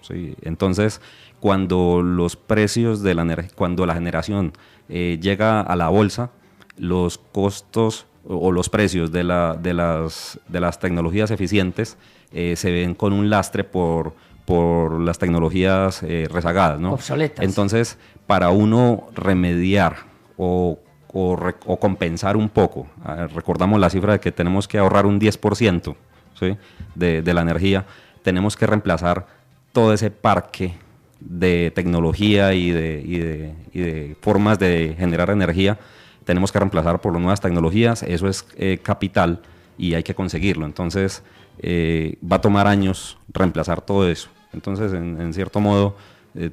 ¿sí? Entonces, cuando los precios de cuando la generación llega a la bolsa, los costos o los precios de las tecnologías eficientes se ven con un lastre por las tecnologías rezagadas, ¿no?
Obsoletas.
Entonces, para uno remediar o compensar un poco, recordamos la cifra de que tenemos que ahorrar un 10%, ¿sí? de la energía, tenemos que reemplazar todo ese parque de tecnología y de formas de generar energía, tenemos que reemplazar por las nuevas tecnologías, eso es capital y hay que conseguirlo. Entonces, va a tomar años reemplazar todo eso. Entonces, en cierto modo,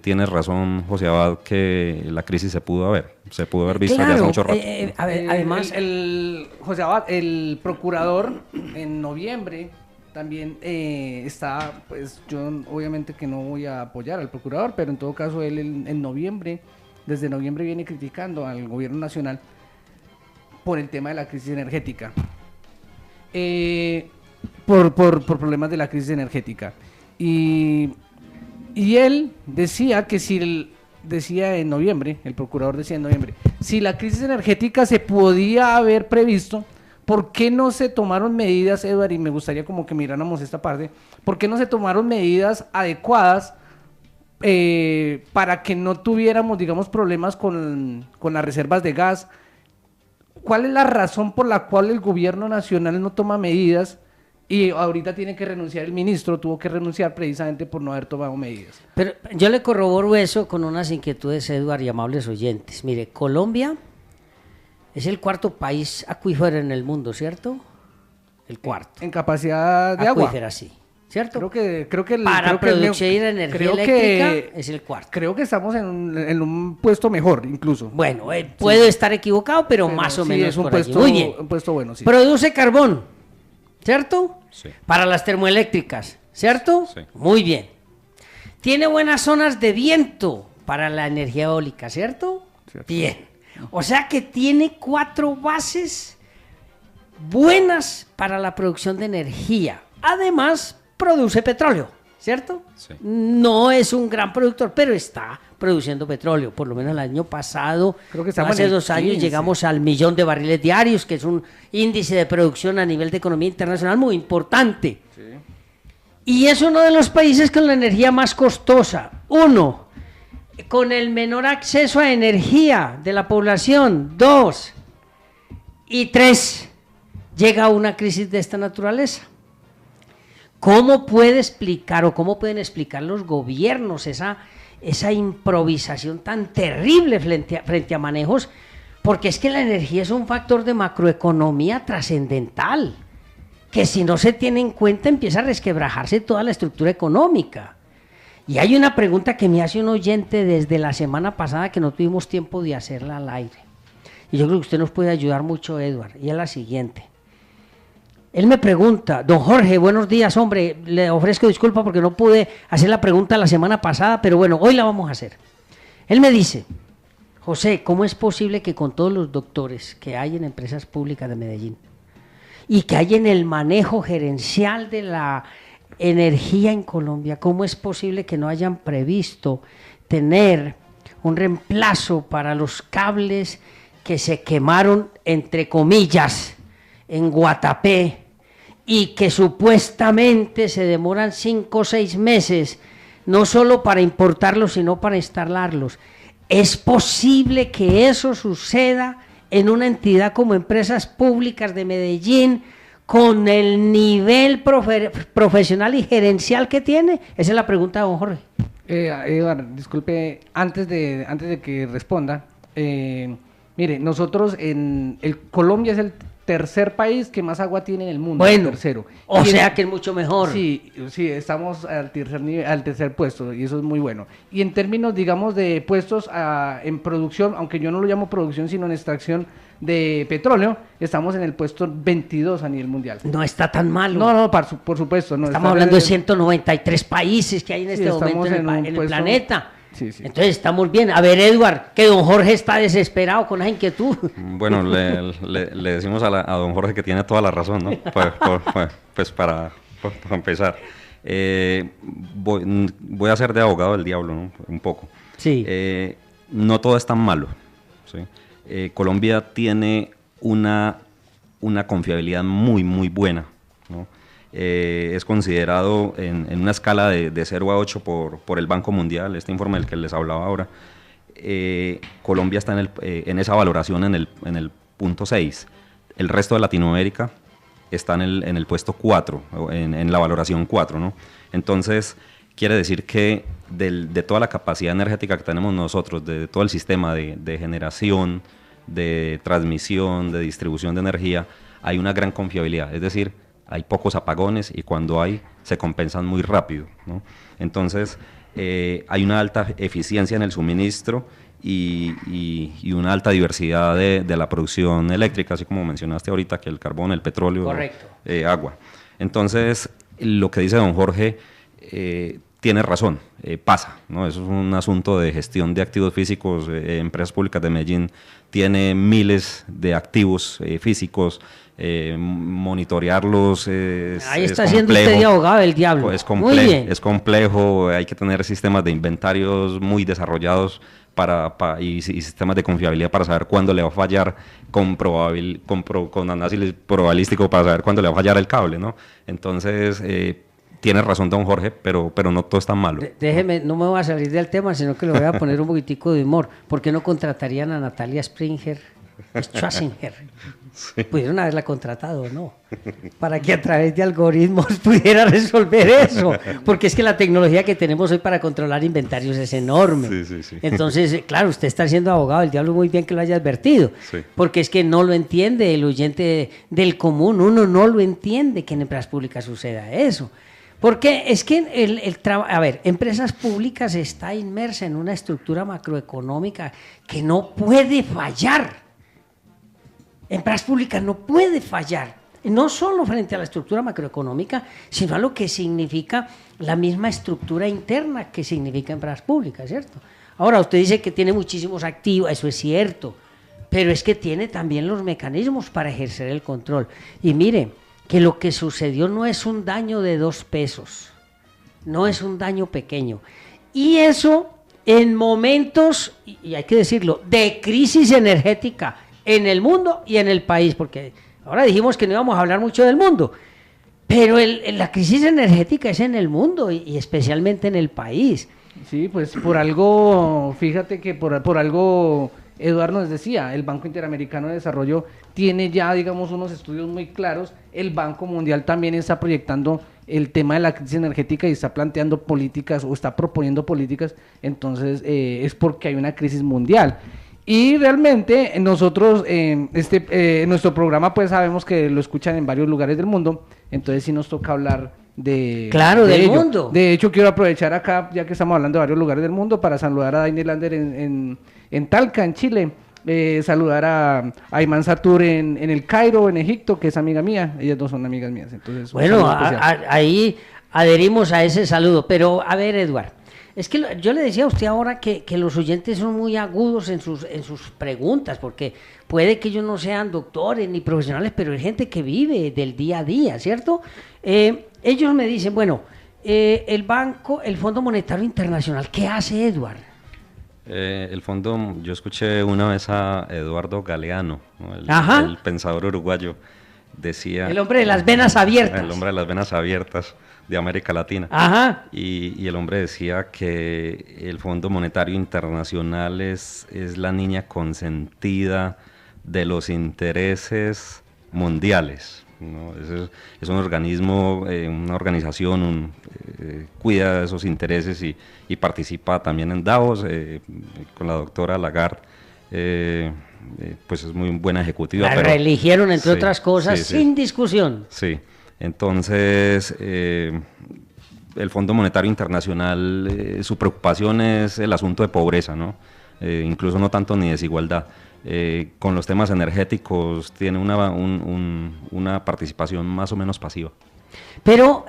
tienes razón, José Abad, que la crisis se pudo haber visto
Claro,
ya hace mucho rato.
Además,
José Abad, el procurador en noviembre también está, pues yo obviamente que no voy a apoyar al procurador, pero en todo caso él en noviembre, desde noviembre viene criticando al gobierno nacional por el tema de la crisis energética. Por problemas de la crisis energética. Y él decía que decía en noviembre, el procurador decía en noviembre, si la crisis energética se podía haber previsto, ¿por qué no se tomaron medidas, Eduardo? Y me gustaría como que miráramos esta parte, ¿por qué no se tomaron medidas adecuadas para que no tuviéramos, digamos, problemas con las reservas de gas? ¿Cuál es la razón por la cual el gobierno nacional no toma medidas? Y ahorita tiene que renunciar el ministro, tuvo que renunciar precisamente por no haber tomado medidas.
pero yo le corroboro eso con unas inquietudes, Eduardo, y amables oyentes. Mire, Colombia es el cuarto país acuífero en el mundo, ¿cierto? El cuarto.
En capacidad de agua.
Acuífera, sí, ¿cierto?
Creo que
Para producir energía eléctrica es el cuarto.
Creo que estamos en un puesto mejor, incluso.
Bueno, puedo estar equivocado, pero más o
sí,
menos
es un
por
puesto,
allí. Muy bien.
un puesto bueno, sí.
Produce carbón, ¿cierto?
Sí.
Para las termoeléctricas, ¿cierto?
Sí.
Muy bien. Tiene buenas zonas de viento para la energía eólica, ¿cierto?
Cierto.
Bien. O sea que tiene 4 bases buenas para la producción de energía. Además, produce petróleo, ¿cierto?
Sí.
No es un gran productor, pero está produciendo petróleo. Por lo menos el año pasado,
Creo que estamos
hace
en el
2 años,
15.
llegamos al 1.000.000 de barriles diarios, que es un índice de producción a nivel de economía internacional muy importante.
Sí.
Y es uno de los países con la energía más costosa. 1, con el menor acceso a energía de la población. 2, y 3, llega a una crisis de esta naturaleza. ¿Cómo puede explicar o cómo pueden explicar los gobiernos esa improvisación tan terrible frente a manejos? Porque es que la energía es un factor de macroeconomía trascendental, que si no se tiene en cuenta empieza a resquebrajarse toda la estructura económica. Y hay una pregunta que me hace un oyente desde la semana pasada que no tuvimos tiempo de hacerla al aire. Y yo creo que usted nos puede ayudar mucho, Eduardo, y es la siguiente. Él me pregunta, don Jorge, buenos días, hombre, le ofrezco disculpas porque no pude hacer la pregunta la semana pasada, pero bueno, hoy la vamos a hacer. Él me dice, José, ¿cómo es posible que con todos los doctores que hay en empresas públicas de Medellín y que hay en el manejo gerencial de la energía en Colombia, cómo es posible que no hayan previsto tener un reemplazo para los cables que se quemaron, entre comillas, en Guatapé, y que supuestamente se demoran 5 o 6 meses, no solo para importarlos, sino para instalarlos? ¿Es posible que eso suceda en una entidad como Empresas Públicas de Medellín, con el nivel profesional y gerencial que tiene? Esa es la pregunta de don Jorge.
Eduardo, disculpe, antes de que responda, mire, nosotros Colombia es tercer país que más agua tiene en el mundo.
Bueno,
tercero.
o sea que es mucho mejor.
Sí, sí, estamos al tercer puesto y eso es muy bueno. Y en términos, digamos, de puestos en producción, aunque yo no lo llamo producción, sino en extracción de petróleo, estamos en el puesto 22 a nivel mundial.
No está tan malo.
No, por supuesto. No,
estamos hablando de 193 países que hay en este momento en el
puesto...
planeta.
Sí, sí.
Entonces estamos bien. A ver, Edward, que don Jorge está desesperado con esa inquietud.
Bueno, le decimos a don Jorge que tiene toda la razón, ¿no? Pues para empezar. Voy a ser de abogado del diablo, ¿no? Un poco.
Sí.
No todo es tan malo, ¿sí? Colombia tiene una confiabilidad muy, muy buena, ¿no? Es considerado en una escala de 0 a 8 por el Banco Mundial, este informe del que les hablaba ahora. Colombia está en esa valoración en el punto 6. El resto de Latinoamérica está en el puesto 4, en la valoración 4, ¿no? Entonces, quiere decir que de toda la capacidad energética que tenemos nosotros, de todo el sistema de generación, de transmisión, de distribución de energía, hay una gran confiabilidad. Es decir, hay pocos apagones y cuando hay, se compensan muy rápido, ¿no? Entonces, hay una alta eficiencia en el suministro y una alta diversidad de la producción eléctrica, así como mencionaste ahorita, que el carbón, el petróleo,
correcto,
agua. Entonces, lo que dice don Jorge tiene razón, pasa, ¿no? Eso es un asunto de gestión de activos físicos. Empresas Públicas de Medellín tiene miles de activos físicos. Monitorearlos
ahí está siendo usted de abogado del diablo. Muy bien.
Es complejo, hay que tener sistemas de inventarios muy desarrollados y sistemas de confiabilidad para saber cuándo le va a fallar, con análisis probabilístico para saber cuándo le va a fallar el cable, ¿no? Entonces, tiene razón don Jorge, pero no todo es tan malo.
Déjeme, no me voy a salir del tema, sino que le voy a poner un poquitico de humor. ¿Por qué no contratarían a Natalia Schwarzenegger? Sí. Pudieron haberla contratado, ¿no? Para que a través de algoritmos pudiera resolver eso. Porque es que la tecnología que tenemos hoy para controlar inventarios es enorme.
Sí.
Entonces, claro, usted está siendo abogado del diablo, muy bien que lo haya advertido. Sí. Porque es que no lo entiende el oyente del común. Uno no lo entiende que en empresas públicas suceda eso. Porque es que Empresas Públicas está inmersa en una estructura macroeconómica que no puede fallar. Empresas Públicas no puede fallar, no solo frente a la estructura macroeconómica, sino a lo que significa la misma estructura interna que significa Empresas Públicas, ¿cierto? Ahora, usted dice que tiene muchísimos activos, eso es cierto, pero es que tiene también los mecanismos para ejercer el control. Y mire, que lo que sucedió no es un daño de 2 pesos, no es un daño pequeño. Y eso en momentos, y hay que decirlo, de crisis energética en el mundo y en el país, porque ahora dijimos que no íbamos a hablar mucho del mundo, pero la crisis energética es en el mundo y especialmente en el país.
Sí, pues por algo, fíjate que por algo Eduardo nos decía, el Banco Interamericano de Desarrollo tiene ya, digamos, unos estudios muy claros. El Banco Mundial también está proyectando el tema de la crisis energética y está planteando políticas o está proponiendo políticas. Entonces, es porque hay una crisis mundial. Y realmente nosotros, en nuestro programa, pues sabemos que lo escuchan en varios lugares del mundo. Entonces, sí nos toca hablar del
mundo.
De hecho, quiero aprovechar acá, ya que estamos hablando de varios lugares del mundo, para saludar a Daniel Lander en Talca, en Chile. Saludar a Iman Satur en el Cairo, en Egipto, que es amiga mía. Ellas dos son amigas mías. Entonces,
bueno, ahí adherimos a ese saludo. Pero, a ver, Eduardo, es que yo le decía a usted ahora que los oyentes son muy agudos en sus preguntas, porque puede que ellos no sean doctores ni profesionales, pero hay gente que vive del día a día, ¿cierto? Ellos me dicen, bueno, el Fondo Monetario Internacional, ¿qué hace, Eduardo?
El fondo, yo escuché una vez a Eduardo Galeano, ¿no? el pensador uruguayo, decía...
El hombre de las venas abiertas.
El hombre de las venas abiertas de América Latina.
Ajá.
Y el hombre decía que el Fondo Monetario Internacional es la niña consentida de los intereses mundiales, ¿no? Es un organismo, una organización, cuida de esos intereses y participa también en Davos con la doctora Lagarde. pues es muy buena ejecutiva.
La
pero,
reeligieron, entre
sí,
otras cosas,
sí, sí.
sin discusión.
Sí, entonces el Fondo Monetario Internacional, su preocupación es el asunto de pobreza, ¿no? Incluso no tanto ni desigualdad. Con los temas energéticos tiene una participación más o menos pasiva.
Pero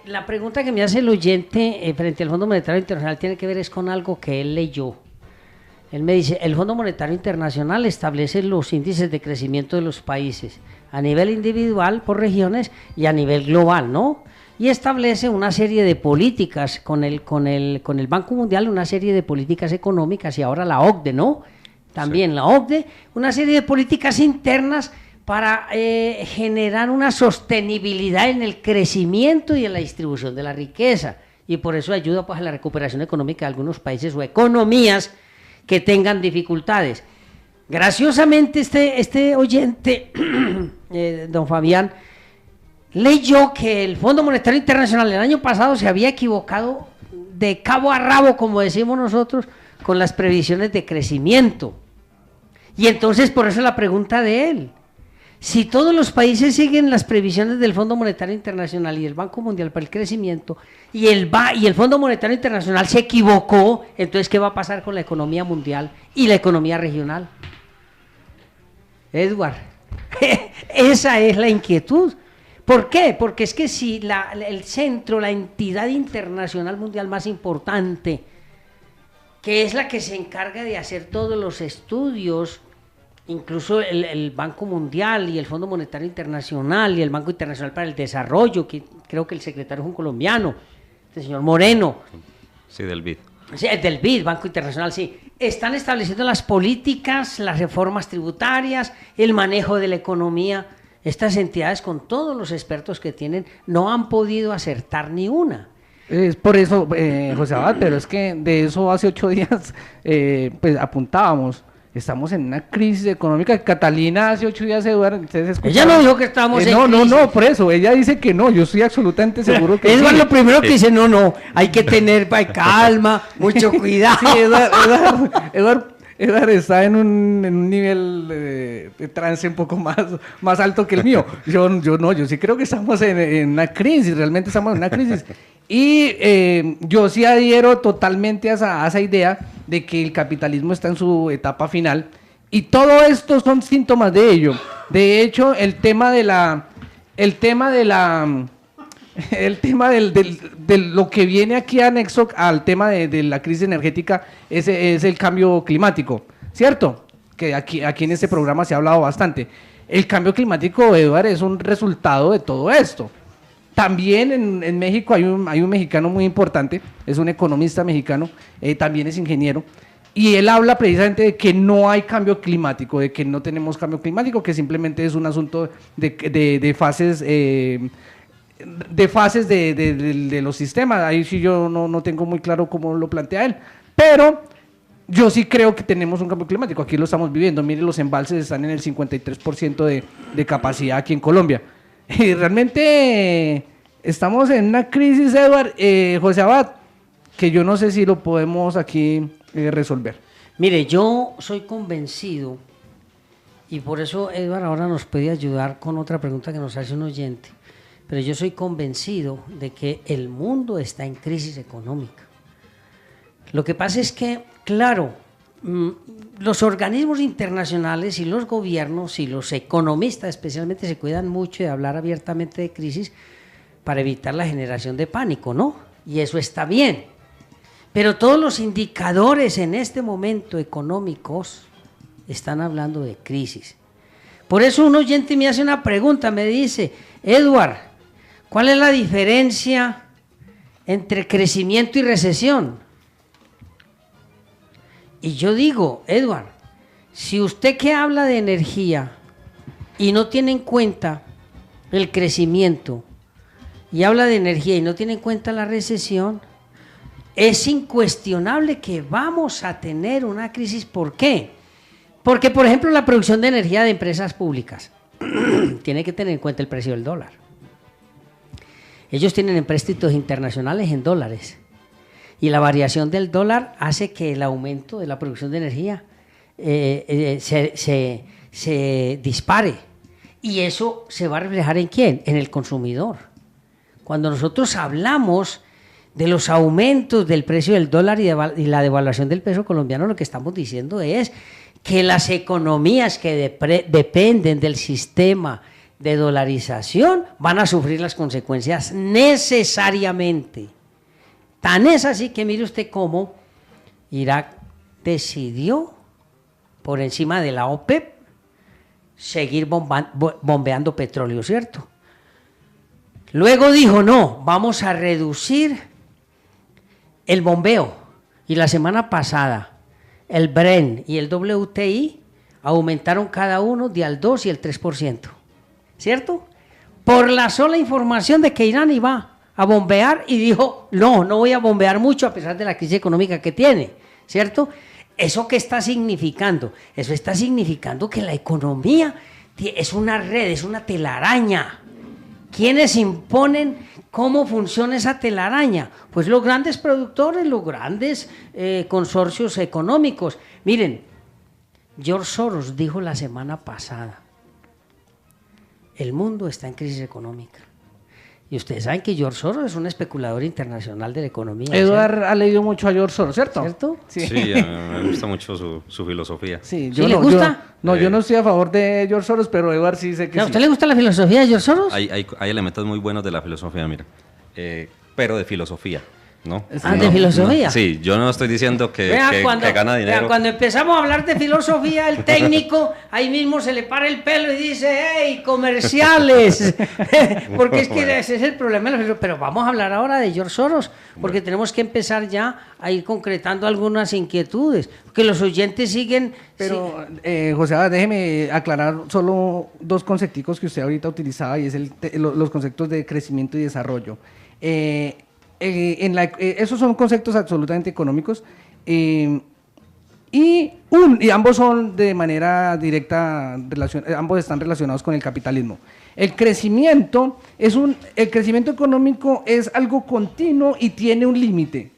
la pregunta que me hace el oyente frente al Fondo Monetario Internacional tiene que ver es con algo que él leyó. Él me dice, el Fondo Monetario Internacional establece los índices de crecimiento de los países a nivel individual, por regiones y a nivel global, ¿no? Y establece una serie de políticas con el Banco Mundial, una serie de políticas económicas y ahora la OCDE, ¿no? También sí. La OCDE, una serie de políticas internas para generar una sostenibilidad en el crecimiento y en la distribución de la riqueza. Y por eso ayuda pues, a la recuperación económica de algunos países o economías que tengan dificultades. Graciosamente este oyente, don Fabián, leyó que el Fondo Monetario Internacional el año pasado se había equivocado de cabo a rabo, como decimos nosotros, con las previsiones de crecimiento. Y entonces por eso la pregunta de él, si todos los países siguen las previsiones del Fondo Monetario Internacional y del Banco Mundial para el crecimiento y el Fondo Monetario Internacional se equivocó, entonces ¿qué va a pasar con la economía mundial y la economía regional? Edward, esa es la inquietud. ¿Por qué? Porque es que si el centro, la entidad internacional mundial más importante, que es la que se encarga de hacer todos los estudios, incluso el Banco Mundial y el Fondo Monetario Internacional y el Banco Internacional para el Desarrollo, que creo que el secretario es un colombiano, el señor Moreno.
Sí, del BID.
Sí, del BID, Banco Internacional, sí. Están estableciendo las políticas, las reformas tributarias, el manejo de la economía. Estas entidades, con todos los expertos que tienen, no han podido acertar ni una.
Es por eso, José Abad, pero es que de eso hace 8 días pues apuntábamos. Estamos en una crisis económica. Catalina hace 8 días, Eduardo, ustedes escucharon.
Ella no dijo que estamos en crisis.
No, por eso. Ella dice que no. Yo estoy absolutamente seguro que
Eduardo, lo primero que dice, no, hay que tener calma, mucho cuidado.
Sí, Eduardo está en un nivel de trance un poco más alto que el mío. Yo sí creo que estamos en una crisis, realmente estamos en una crisis. Y yo sí adhiero totalmente a esa idea de que el capitalismo está en su etapa final y todo esto son síntomas de ello. De hecho, el tema de lo que viene aquí anexo al tema de la crisis energética es el cambio climático, ¿cierto? Que aquí en este programa se ha hablado bastante. El cambio climático, Eduardo, es un resultado de todo esto. También en México hay un mexicano muy importante, es un economista mexicano, también es ingeniero, y él habla precisamente de que no hay cambio climático, de que no tenemos cambio climático, que simplemente es un asunto de fases de los sistemas. Ahí sí yo no tengo muy claro cómo lo plantea él, pero yo sí creo que tenemos un cambio climático, aquí lo estamos viviendo. Mire, los embalses están en el 53% de capacidad aquí en Colombia. Y realmente estamos en una crisis, Eduardo, José Abad, que yo no sé si lo podemos aquí resolver.
Mire, yo soy convencido, y por eso Eduardo ahora nos puede ayudar con otra pregunta que nos hace un oyente, pero yo soy convencido de que el mundo está en crisis económica. Lo que pasa es que, claro, los organismos internacionales y los gobiernos y los economistas especialmente se cuidan mucho de hablar abiertamente de crisis para evitar la generación de pánico, ¿no? Y eso está bien. Pero todos los indicadores en este momento económicos están hablando de crisis. Por eso un oyente me hace una pregunta, me dice, Edward, ¿cuál es la diferencia entre crecimiento y recesión? Y yo digo, Edward, si usted que habla de energía y no tiene en cuenta el crecimiento y habla de energía y no tiene en cuenta la recesión, es incuestionable que vamos a tener una crisis. ¿Por qué? Porque, por ejemplo, la producción de energía de empresas públicas tiene que tener en cuenta el precio del dólar. Ellos tienen empréstitos internacionales en dólares. Y la variación del dólar hace que el aumento de la producción de energía se dispare. Y eso se va a reflejar ¿en quién? En el consumidor. Cuando nosotros hablamos de los aumentos del precio del dólar y la devaluación del peso colombiano, lo que estamos diciendo es que las economías que dependen del sistema de dolarización van a sufrir las consecuencias necesariamente. Tan es así que mire usted cómo Irak decidió, por encima de la OPEP, seguir bombeando petróleo, ¿cierto? Luego dijo, no, vamos a reducir el bombeo. Y la semana pasada, el Brent y el WTI aumentaron cada uno de al 2 y el 3%, ¿cierto? Por la sola información de que Irán iba a bombear y dijo, no voy a bombear mucho a pesar de la crisis económica que tiene, ¿cierto? ¿Eso qué está significando? Eso está significando que la economía es una red, es una telaraña. ¿Quiénes imponen cómo funciona esa telaraña? Pues los grandes productores, los grandes consorcios económicos. Miren, George Soros dijo la semana pasada, el mundo está en crisis económica. Y ustedes saben que George Soros es un especulador internacional de la economía.
Eduard ha leído mucho a George Soros, ¿cierto?
¿Cierto?
Sí, a mí me gusta mucho su filosofía.
Sí,
¿Sí le gusta?
Yo no estoy a favor de George Soros, pero Eduard sí sé que
¿A
sí.
usted le gusta la filosofía de George Soros?
Hay elementos muy buenos de la filosofía, mira. Pero de filosofía, ¿no?
¿De filosofía?
Sí, yo no estoy diciendo que gana dinero.
Vea, cuando empezamos a hablar de filosofía, el técnico ahí mismo se le para el pelo y dice, ¡hey, comerciales! Porque es que ese es el problema de la filosofía. Pero vamos a hablar ahora de George Soros, porque tenemos que empezar ya a ir concretando algunas inquietudes, porque los oyentes siguen...
Pero, José, déjeme aclarar solo dos conceptos que usted ahorita utilizaba, y es los conceptos de crecimiento y desarrollo. Esos son conceptos absolutamente económicos y ambos son de manera directa, ambos están relacionados con el capitalismo. El crecimiento económico es algo continuo y tiene un límite.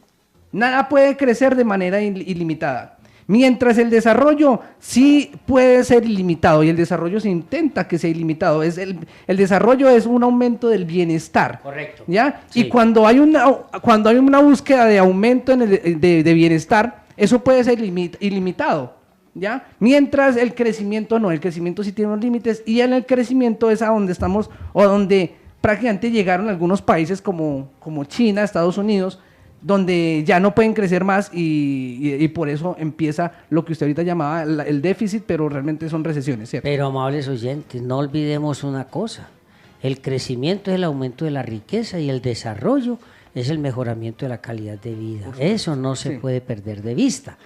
Nada puede crecer de manera ilimitada. Mientras el desarrollo sí puede ser ilimitado, y el desarrollo se intenta que sea ilimitado. El desarrollo es un aumento del bienestar.
Correcto.
¿Ya?
Sí.
Y cuando hay una búsqueda de aumento de bienestar, eso puede ser ilimitado. ¿Ya? Mientras el crecimiento no, el crecimiento sí tiene unos límites, y en el crecimiento es a donde estamos, o donde prácticamente llegaron algunos países como China, Estados Unidos, donde ya no pueden crecer más y por eso empieza lo que usted ahorita llamaba el déficit, pero realmente son recesiones, ¿cierto?
Pero, amables oyentes, no olvidemos una cosa, el crecimiento es el aumento de la riqueza y el desarrollo es el mejoramiento de la calidad de vida. Eso no se puede perder de vista.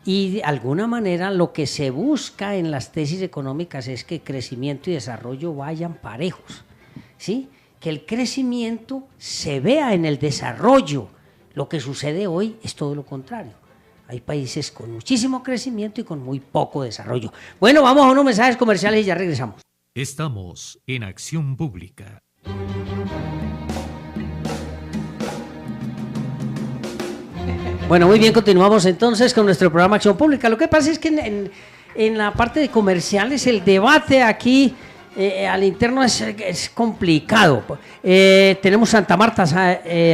Y de alguna manera lo que se busca en las tesis económicas es que crecimiento y desarrollo vayan parejos, ¿sí? Que el crecimiento se vea en el desarrollo. Lo que sucede hoy es todo lo contrario. Hay países con muchísimo crecimiento y con muy poco desarrollo. Bueno, vamos a unos mensajes comerciales y ya regresamos.
Estamos en Acción Pública.
Bueno, muy bien, continuamos entonces con nuestro programa Acción Pública. Lo que pasa es que en la parte de comerciales el debate aquí al interno es complicado. Tenemos Santa Marta.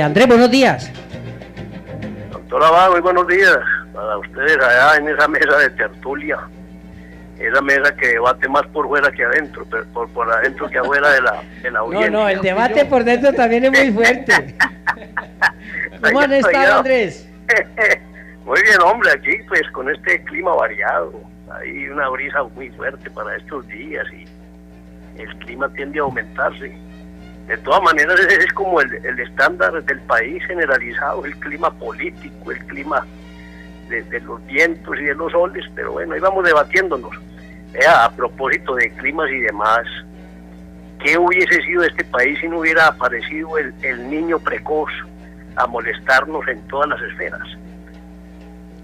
Andrés, buenos días.
Doctora Abad, muy buenos días para ustedes allá en esa mesa de tertulia, esa mesa que debate más por fuera que adentro, pero por adentro que afuera de la audiencia.
No, el debate por dentro también es muy fuerte. ¿Cómo han estado, Andrés?
Muy bien, hombre, aquí pues con este clima variado, hay una brisa muy fuerte para estos días y el clima tiende a aumentarse. De todas maneras es como el estándar del país generalizado, el clima político, el clima de los vientos y de los soles, pero bueno, ahí vamos debatiéndonos. A propósito de climas y demás, ¿qué hubiese sido este país si no hubiera aparecido el niño precoz a molestarnos en todas las esferas?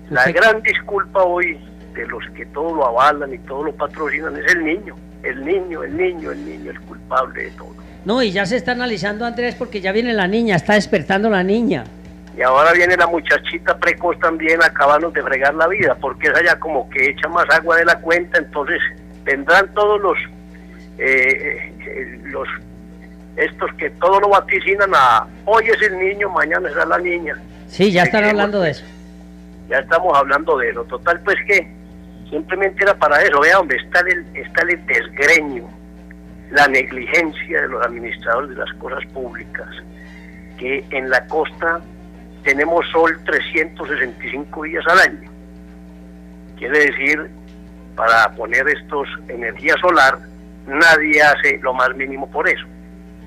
La gran disculpa hoy de los que todo lo avalan y todo lo patrocinan es el niño, el culpable de todo.
No, y ya se está analizando, Andrés, porque ya viene la niña, está despertando la niña.
y ahora viene la muchachita precoz también a acabarnos de fregar la vida, porque esa ya como que echa más agua de la cuenta. Entonces vendrán todos los estos que todo lo vaticinan a hoy es el niño, mañana será la niña.
Sí, ya están hablando de eso.
Ya estamos hablando de eso. Total, pues que simplemente era para eso. Vea, hombre, está el desgreño, la negligencia de los administradores de las cosas públicas, que en la costa tenemos sol 365 días al año. Quiere decir, para poner energía solar, nadie hace lo más mínimo por eso.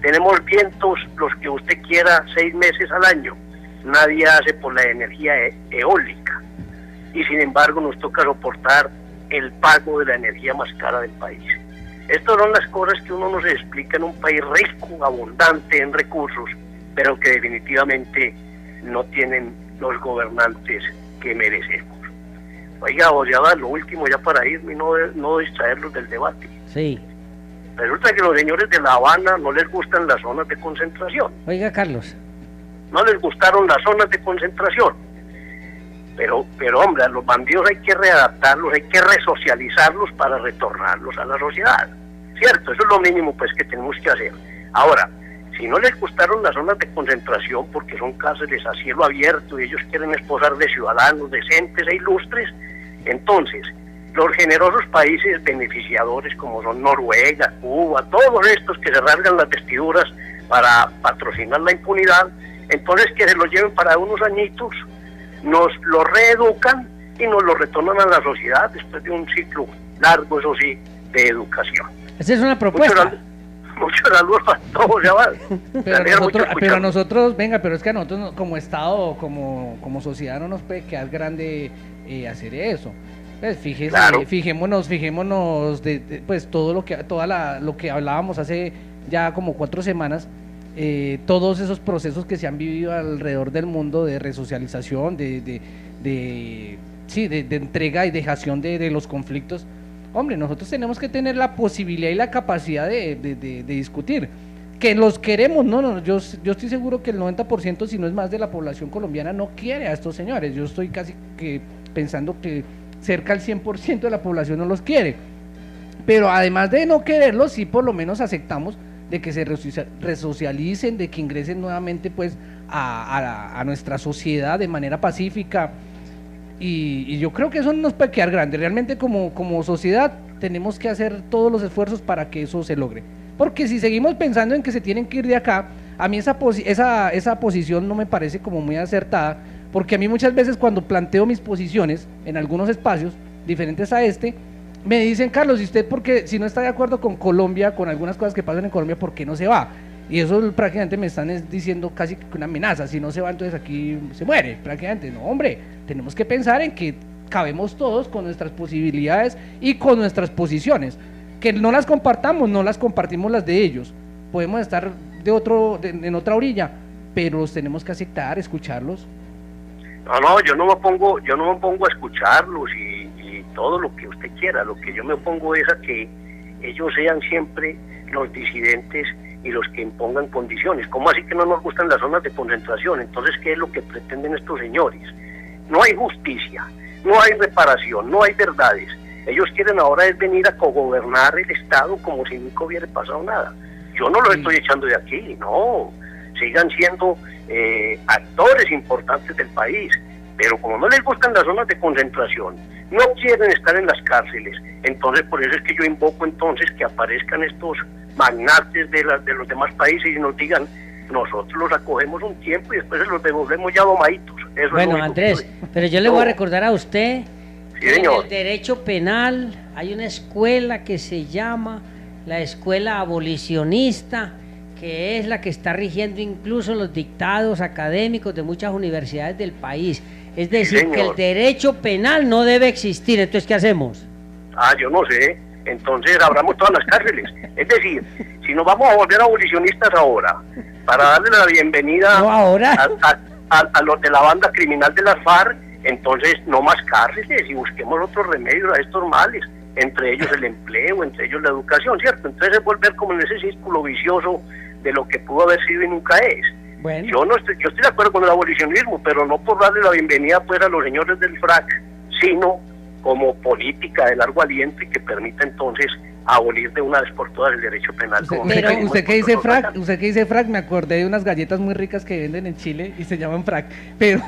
Tenemos vientos, los que usted quiera, 6 meses al año. Nadie hace por la energía eólica. Y sin embargo nos toca soportar el pago de la energía más cara del país. Estas son las cosas que uno no se explica en un país rico, abundante en recursos, pero que definitivamente no tienen los gobernantes que merecemos. Oiga, lo último ya para irme y no distraerlos del debate.
Sí.
Resulta que los señores de La Habana no les gustan las zonas de concentración.
Oiga, Carlos.
No les gustaron las zonas de concentración. Pero hombre, a los bandidos hay que readaptarlos, hay que resocializarlos para retornarlos a la sociedad. ¿Cierto? Eso es lo mínimo pues que tenemos que hacer. Ahora, si no les gustaron las zonas de concentración porque son cárceles a cielo abierto y ellos quieren esposar de ciudadanos decentes e ilustres, entonces los generosos países beneficiadores como son Noruega, Cuba, todos estos que se rasgan las vestiduras para patrocinar la impunidad, entonces que se los lleven para unos añitos, nos los reeducan y nos los retornan a la sociedad después de un ciclo largo, eso sí, de educación.
Esa es una propuesta.
Muchos saludos para todos, ya va.
Pero a nosotros, venga, pero es que a nosotros como Estado, como sociedad no nos puede quedar grande hacer eso. Pues fíjese,
claro.
fijémonos pues todo lo que hablábamos hace ya como 4 semanas, todos esos procesos que se han vivido alrededor del mundo de resocialización, de entrega y dejación de los conflictos. Hombre, nosotros tenemos que tener la posibilidad y la capacidad de discutir. Que los queremos, no, yo estoy seguro que el 90%, si no es más, de la población colombiana no quiere a estos señores. Yo estoy casi que pensando que cerca del 100% de la población no los quiere. Pero además de no quererlos, sí por lo menos aceptamos de que se resocialicen, de que ingresen nuevamente pues a nuestra sociedad de manera pacífica. Y yo creo que eso nos puede quedar grande. Realmente como sociedad tenemos que hacer todos los esfuerzos para que eso se logre. Porque si seguimos pensando en que se tienen que ir de acá, a mí esa posición no me parece como muy acertada, porque a mí muchas veces cuando planteo mis posiciones en algunos espacios diferentes a me dicen, Carlos, ¿y usted por qué, si no está de acuerdo con Colombia, con algunas cosas que pasan en Colombia, por qué no se va? Y eso prácticamente me están diciendo casi que una amenaza. Si no se va, entonces aquí se muere prácticamente. No, hombre, tenemos que pensar en que cabemos todos con nuestras posibilidades y con nuestras posiciones. Que no las compartamos, no las compartimos las de ellos. Podemos estar en otra orilla, pero los tenemos que aceptar, escucharlos.
No, yo no me pongo a escucharlos y todo lo que usted quiera. Lo que yo me opongo es a que ellos sean siempre los disidentes y los que impongan condiciones. ¿Cómo así que no nos gustan las zonas de concentración? Entonces, ¿qué es lo que pretenden estos señores? No hay justicia, no hay reparación, no hay verdades. Ellos quieren ahora es venir a cogobernar el Estado como si nunca hubiera pasado nada. Yo no los estoy echando de aquí, no. Sigan siendo actores importantes del país, pero como no les gustan las zonas de concentración, no quieren estar en las cárceles, entonces por eso es que yo invoco entonces que aparezcan estos magnates de los demás países y nos digan, nosotros los acogemos un tiempo y después se los devolvemos ya domaditos. Eso
bueno, Andrés, pero yo le voy a recordar a usted
sí,
que
señor.
en el derecho penal hay una escuela que se llama la escuela abolicionista, que es la que está rigiendo incluso los dictados académicos de muchas universidades del país. Es decir,
sí,
que el derecho penal no debe existir. Entonces, ¿qué hacemos?
Yo no sé. Entonces abramos todas las cárceles. Es decir, si nos vamos a volver abolicionistas ahora, para darle la bienvenida
no, ahora.
A los de la banda criminal de las FARC, entonces no más cárceles y busquemos otros remedios a estos males, entre ellos el empleo, entre ellos la educación, ¿cierto? Entonces es volver como en ese círculo vicioso de lo que pudo haber sido y nunca es.
Bueno.
Yo estoy de acuerdo con el abolicionismo, pero no por darle la bienvenida pues a los señores del FRAC, sino como política de largo aliento y que permita entonces abolir de una vez por todas el derecho penal.
Usted que dice frac, me acordé de unas galletas muy ricas que venden en Chile y se llaman frac, pero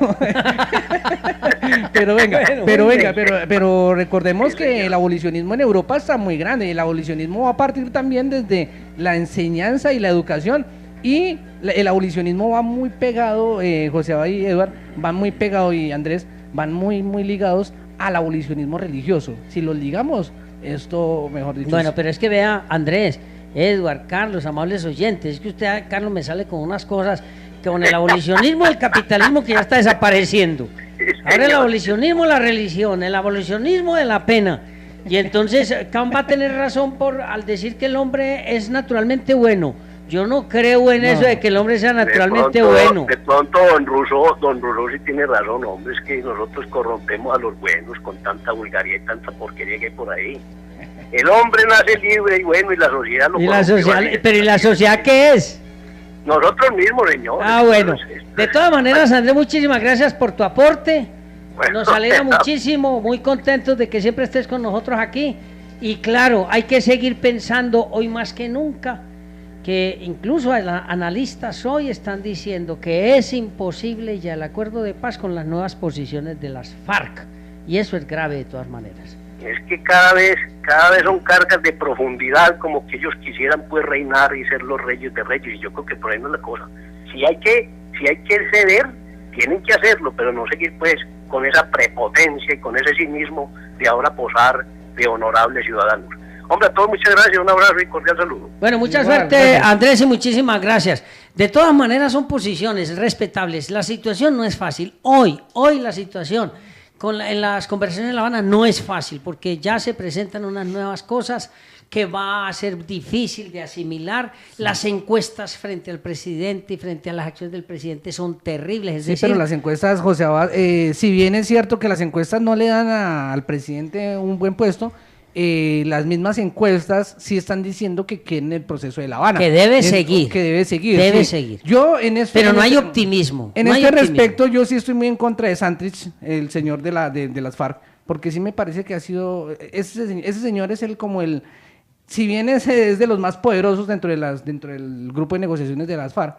pero recordemos que el abolicionismo en Europa está muy grande y el abolicionismo va a partir también desde la enseñanza y la educación, y el abolicionismo va muy pegado, José Abad y Eduard van muy pegados, y Andrés van muy ligados al abolicionismo religioso. Si los ligamos, esto, mejor dicho...
Bueno, pero es que vea, Andrés, Edward, Carlos, amables oyentes, es que usted, Carlos, me sale con unas cosas que con el abolicionismo del capitalismo que ya está desapareciendo. Ahora el abolicionismo de la religión, el abolicionismo de la pena. Y entonces Kant va a tener razón al decir que el hombre es naturalmente bueno. Yo no creo en eso de que el hombre sea naturalmente bueno.
De pronto don Rousseau sí tiene razón, hombre, es que nosotros corrompemos a los buenos con tanta vulgaridad y tanta porquería que hay por ahí. El hombre nace libre y bueno, y la sociedad lo corrompe.
¿Pero y la sociedad qué es?
Nosotros mismos, señor.
Ah, bueno. De todas maneras, Andrés, muchísimas gracias por tu aporte. Bueno, nos alegra muchísimo, muy contentos de que siempre estés con nosotros aquí. Y claro, hay que seguir pensando hoy más que nunca, que incluso analistas hoy están diciendo que es imposible ya el acuerdo de paz con las nuevas posiciones de las FARC, y eso es grave de todas maneras.
Es que cada vez son cargas de profundidad, como que ellos quisieran pues reinar y ser los reyes de reyes, y yo creo que por ahí no es la cosa. Si hay que ceder, tienen que hacerlo, pero no seguir pues con esa prepotencia y con ese cinismo de ahora posar de honorables ciudadanos. Hombre, a todos muchas gracias, un abrazo y cordial saludo.
Bueno, mucha suerte, Andrés, y muchísimas gracias. De todas maneras son posiciones respetables. La situación no es fácil. Hoy la situación en las conversaciones de La Habana no es fácil, porque ya se presentan unas nuevas cosas que va a ser difícil de asimilar. Las encuestas frente al presidente y frente a las acciones del presidente son terribles. Es decir,
pero las encuestas, José Abad, si bien es cierto que las encuestas no le dan al presidente un buen puesto, las mismas encuestas sí están diciendo que quieren el proceso de La Habana.
Que debe seguir.
Que debe seguir.
Debe
sí.
seguir.
Pero
no hay optimismo.
En este respecto, yo sí estoy muy en contra de Santrich, el señor de las FARC, porque sí me parece que ha sido... Ese señor es si bien es de los más poderosos dentro del grupo de negociaciones de las FARC,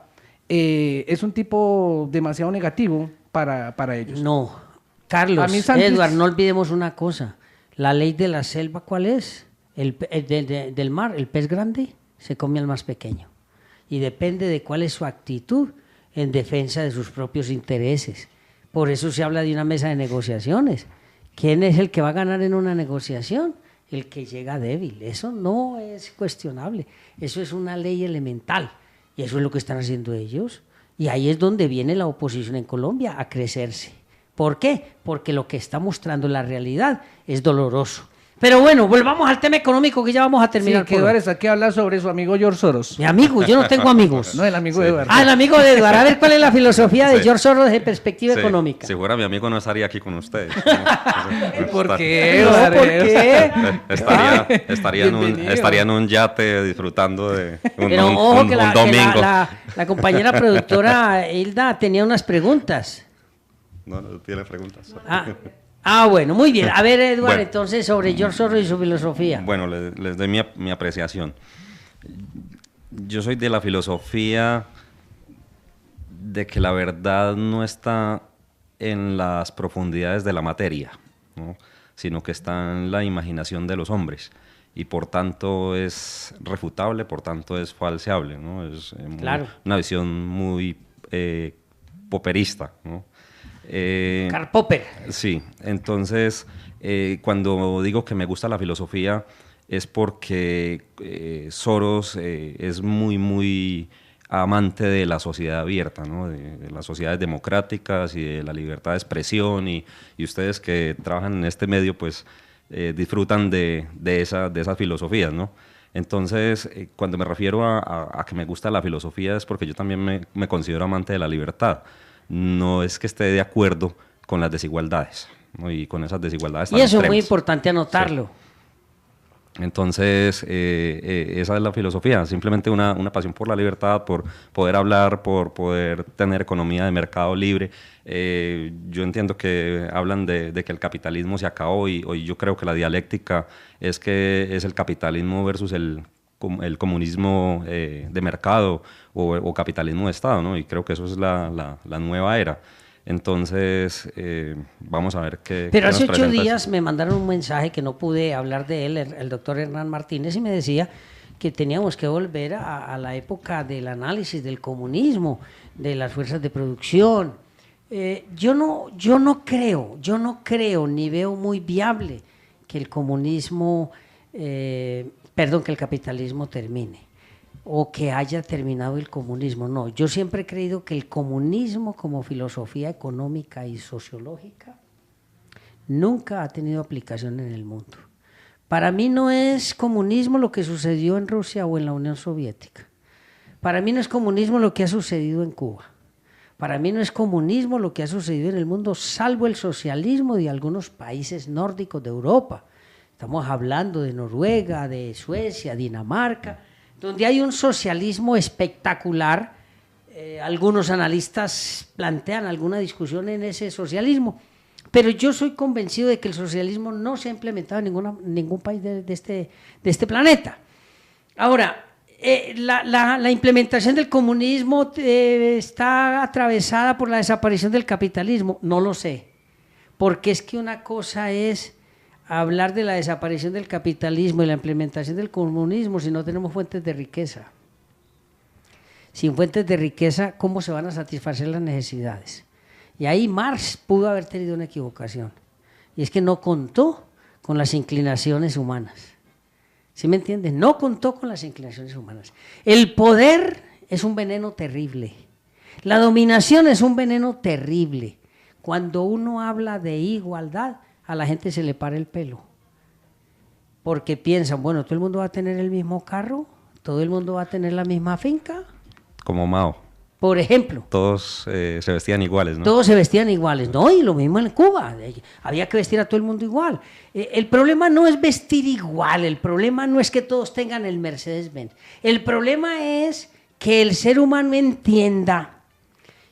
es un tipo demasiado negativo para ellos.
No, Carlos, Edward, no olvidemos una cosa. La ley de la selva, ¿cuál es? Del mar, el pez grande se come al más pequeño. Y depende de cuál es su actitud en defensa de sus propios intereses. Por eso se habla de una mesa de negociaciones. ¿Quién es el que va a ganar en una negociación? El que llega débil. Eso no es cuestionable. Eso es una ley elemental. Y eso es lo que están haciendo ellos. Y ahí es donde viene la oposición en Colombia a crecerse. ¿Por qué? Porque lo que está mostrando la realidad es doloroso. Pero bueno, volvamos al tema económico, que ya vamos a terminar.
Sí, que Eduard está aquí a hablar sobre su amigo George Soros.
Mi amigo, yo no tengo amigos.
No, el amigo de Eduard.
Ah, el amigo de Eduard. A ver cuál es la filosofía de George Soros de perspectiva económica.
Si fuera mi amigo no estaría aquí con ustedes.
¿Por qué? ¿Por qué?
Estaría en un yate disfrutando de un
domingo. La compañera productora Hilda tenía unas preguntas.
No tiene preguntas.
Bueno, muy bien. A ver, Eduardo, entonces, sobre George Soros y su filosofía.
Bueno, les doy mi apreciación. Yo soy de la filosofía de que la verdad no está en las profundidades de la materia, ¿no? Sino que está en la imaginación de los hombres. Y por tanto es refutable, por tanto es falseable, ¿no? Es una visión muy poperista, ¿no?
Karl Popper.
Sí, entonces cuando digo que me gusta la filosofía es porque Soros es muy amante de la sociedad abierta, ¿no? de las sociedades democráticas y de la libertad de expresión, y ustedes que trabajan en este medio pues disfrutan de esas filosofías, ¿no? Entonces cuando me refiero a que me gusta la filosofía es porque yo también me considero amante de la libertad. No es que esté de acuerdo con las desigualdades, ¿no? Y con esas desigualdades tan
extremas.
Y eso
es muy importante anotarlo.
Entonces, esa es la filosofía, simplemente una pasión por la libertad, por poder hablar, por poder tener economía de mercado libre. Yo entiendo que hablan de que el capitalismo se acabó y hoy yo creo que la dialéctica es que es el capitalismo versus el comunismo de mercado o capitalismo de Estado, ¿no? Y creo que eso es la nueva era. Entonces, vamos a ver qué...
Pero
qué
hace
nos
8
presenta
días me mandaron un mensaje que no pude hablar de él, el doctor Hernán Martínez, y me decía que teníamos que volver a la época del análisis del comunismo, de las fuerzas de producción. Yo no creo ni veo muy viable que el comunismo, que el capitalismo termine, o que haya terminado el comunismo. No, yo siempre he creído que el comunismo como filosofía económica y sociológica nunca ha tenido aplicación en el mundo. Para mí no es comunismo lo que sucedió en Rusia o en la Unión Soviética. Para mí no es comunismo lo que ha sucedido en Cuba. Para mí no es comunismo lo que ha sucedido en el mundo, salvo el socialismo de algunos países nórdicos de Europa. Estamos hablando de Noruega, de Suecia, Dinamarca, donde hay un socialismo espectacular. Algunos analistas plantean alguna discusión en ese socialismo, pero yo soy convencido de que el socialismo no se ha implementado en ningún país de este planeta. Ahora, la implementación del comunismo está atravesada por la desaparición del capitalismo. No lo sé, porque es que una cosa es hablar de la desaparición del capitalismo y la implementación del comunismo si no tenemos fuentes de riqueza. Sin fuentes de riqueza, ¿cómo se van a satisfacer las necesidades? Y ahí Marx pudo haber tenido una equivocación, y es que no contó con las inclinaciones humanas. ¿Sí me entienden? No contó con las inclinaciones humanas. El poder es un veneno terrible. La dominación es un veneno terrible. Cuando uno habla de igualdad, a la gente se le para el pelo, porque piensan, bueno, todo el mundo va a tener el mismo carro, todo el mundo va a tener la misma finca.
Como Mao.
Por ejemplo.
Todos se vestían iguales, ¿no?
Todos se vestían iguales, ¿no? Y lo mismo en Cuba, había que vestir a todo el mundo igual. El problema no es vestir igual, el problema no es que todos tengan el Mercedes-Benz. El problema es que el ser humano entienda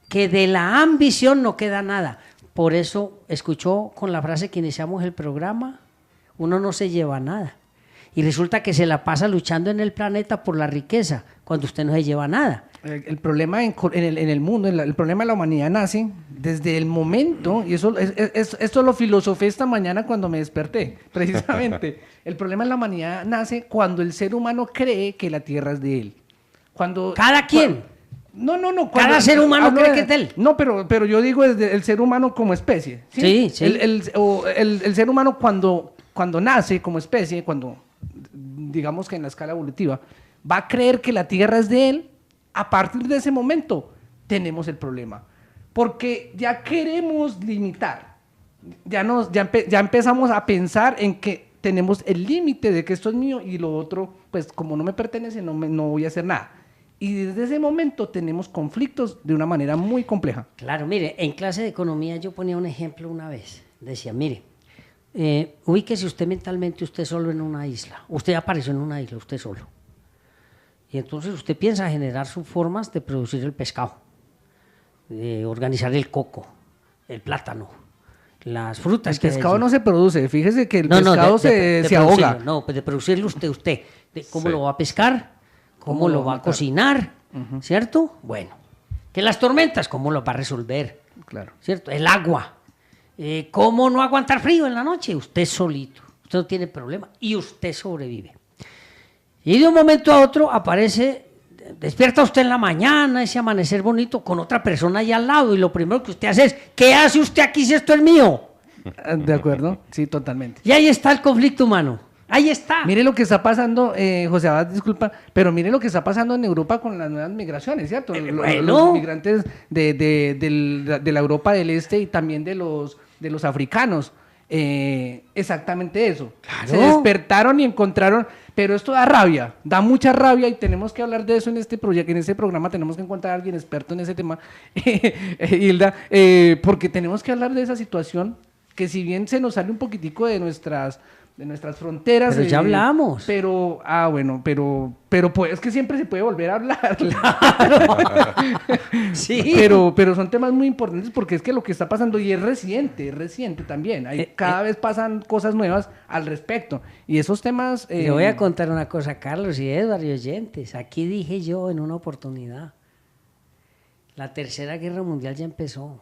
que de la ambición no queda nada. Por eso, escuchó con la frase que iniciamos el programa, uno no se lleva nada. Y resulta que se la pasa luchando en el planeta por la riqueza, cuando usted no se lleva nada.
El problema en el mundo, el problema de la humanidad nace desde el momento, y esto lo filosofé esta mañana cuando me desperté, precisamente. El problema de la humanidad nace cuando el ser humano cree que la tierra es de él.
¿Cada quien?
No.
Cada ser humano cree que es de él.
No, pero yo digo desde el ser humano como especie. Sí. El ser humano cuando nace como especie, cuando digamos que en la escala evolutiva, va a creer que la tierra es de él. A partir de ese momento tenemos el problema. Porque ya queremos limitar. Ya empezamos a pensar en que tenemos el límite de que esto es mío y lo otro, pues como no me pertenece, no voy a hacer nada. Y desde ese momento tenemos conflictos de una manera muy compleja.
Claro, mire, en clase de economía yo ponía un ejemplo una vez. Decía, mire, ubíquese usted mentalmente, usted solo en una isla. Usted apareció en una isla, usted solo. Y entonces usted piensa generar sus formas de producir el pescado, de organizar el coco, el plátano, las frutas.
El pescado no se produce, fíjese que el pescado se ahoga.
No, pues de producirlo usted, de cómo lo va a pescar, cómo lo va a cocinar, ¿cierto? Bueno, que las tormentas, cómo lo va a resolver,
claro,
¿cierto? El agua, cómo no aguantar frío en la noche, usted solito, usted no tiene problema y usted sobrevive. Y de un momento a otro aparece, despierta usted en la mañana, ese amanecer bonito, con otra persona ahí al lado, y lo primero que usted hace es, ¿qué hace usted aquí si esto es mío?
De acuerdo, sí, totalmente.
Y ahí está el conflicto humano, ahí está.
Mire lo que está pasando, José Abad, disculpa, pero mire lo que está pasando en Europa con las nuevas migraciones, ¿cierto? Los migrantes de la Europa del Este y también de los africanos. Exactamente eso.
Claro.
Se despertaron y encontraron, pero esto da rabia, da mucha rabia, y tenemos que hablar de eso en este proyecto, en este programa. Tenemos que encontrar a alguien experto en ese tema, Hilda, porque tenemos que hablar de esa situación que si bien se nos sale un poquitico de nuestras fronteras.
Pero ya hablamos.
Pero, bueno, pero pues, es que siempre se puede volver a hablar.
Sí.
Pero son temas muy importantes porque es que lo que está pasando, y es reciente también. Cada vez pasan cosas nuevas al respecto. Y esos temas...
Le voy a contar una cosa, Carlos y Eduardo y oyentes. Aquí dije yo en una oportunidad, la Tercera Guerra Mundial ya empezó.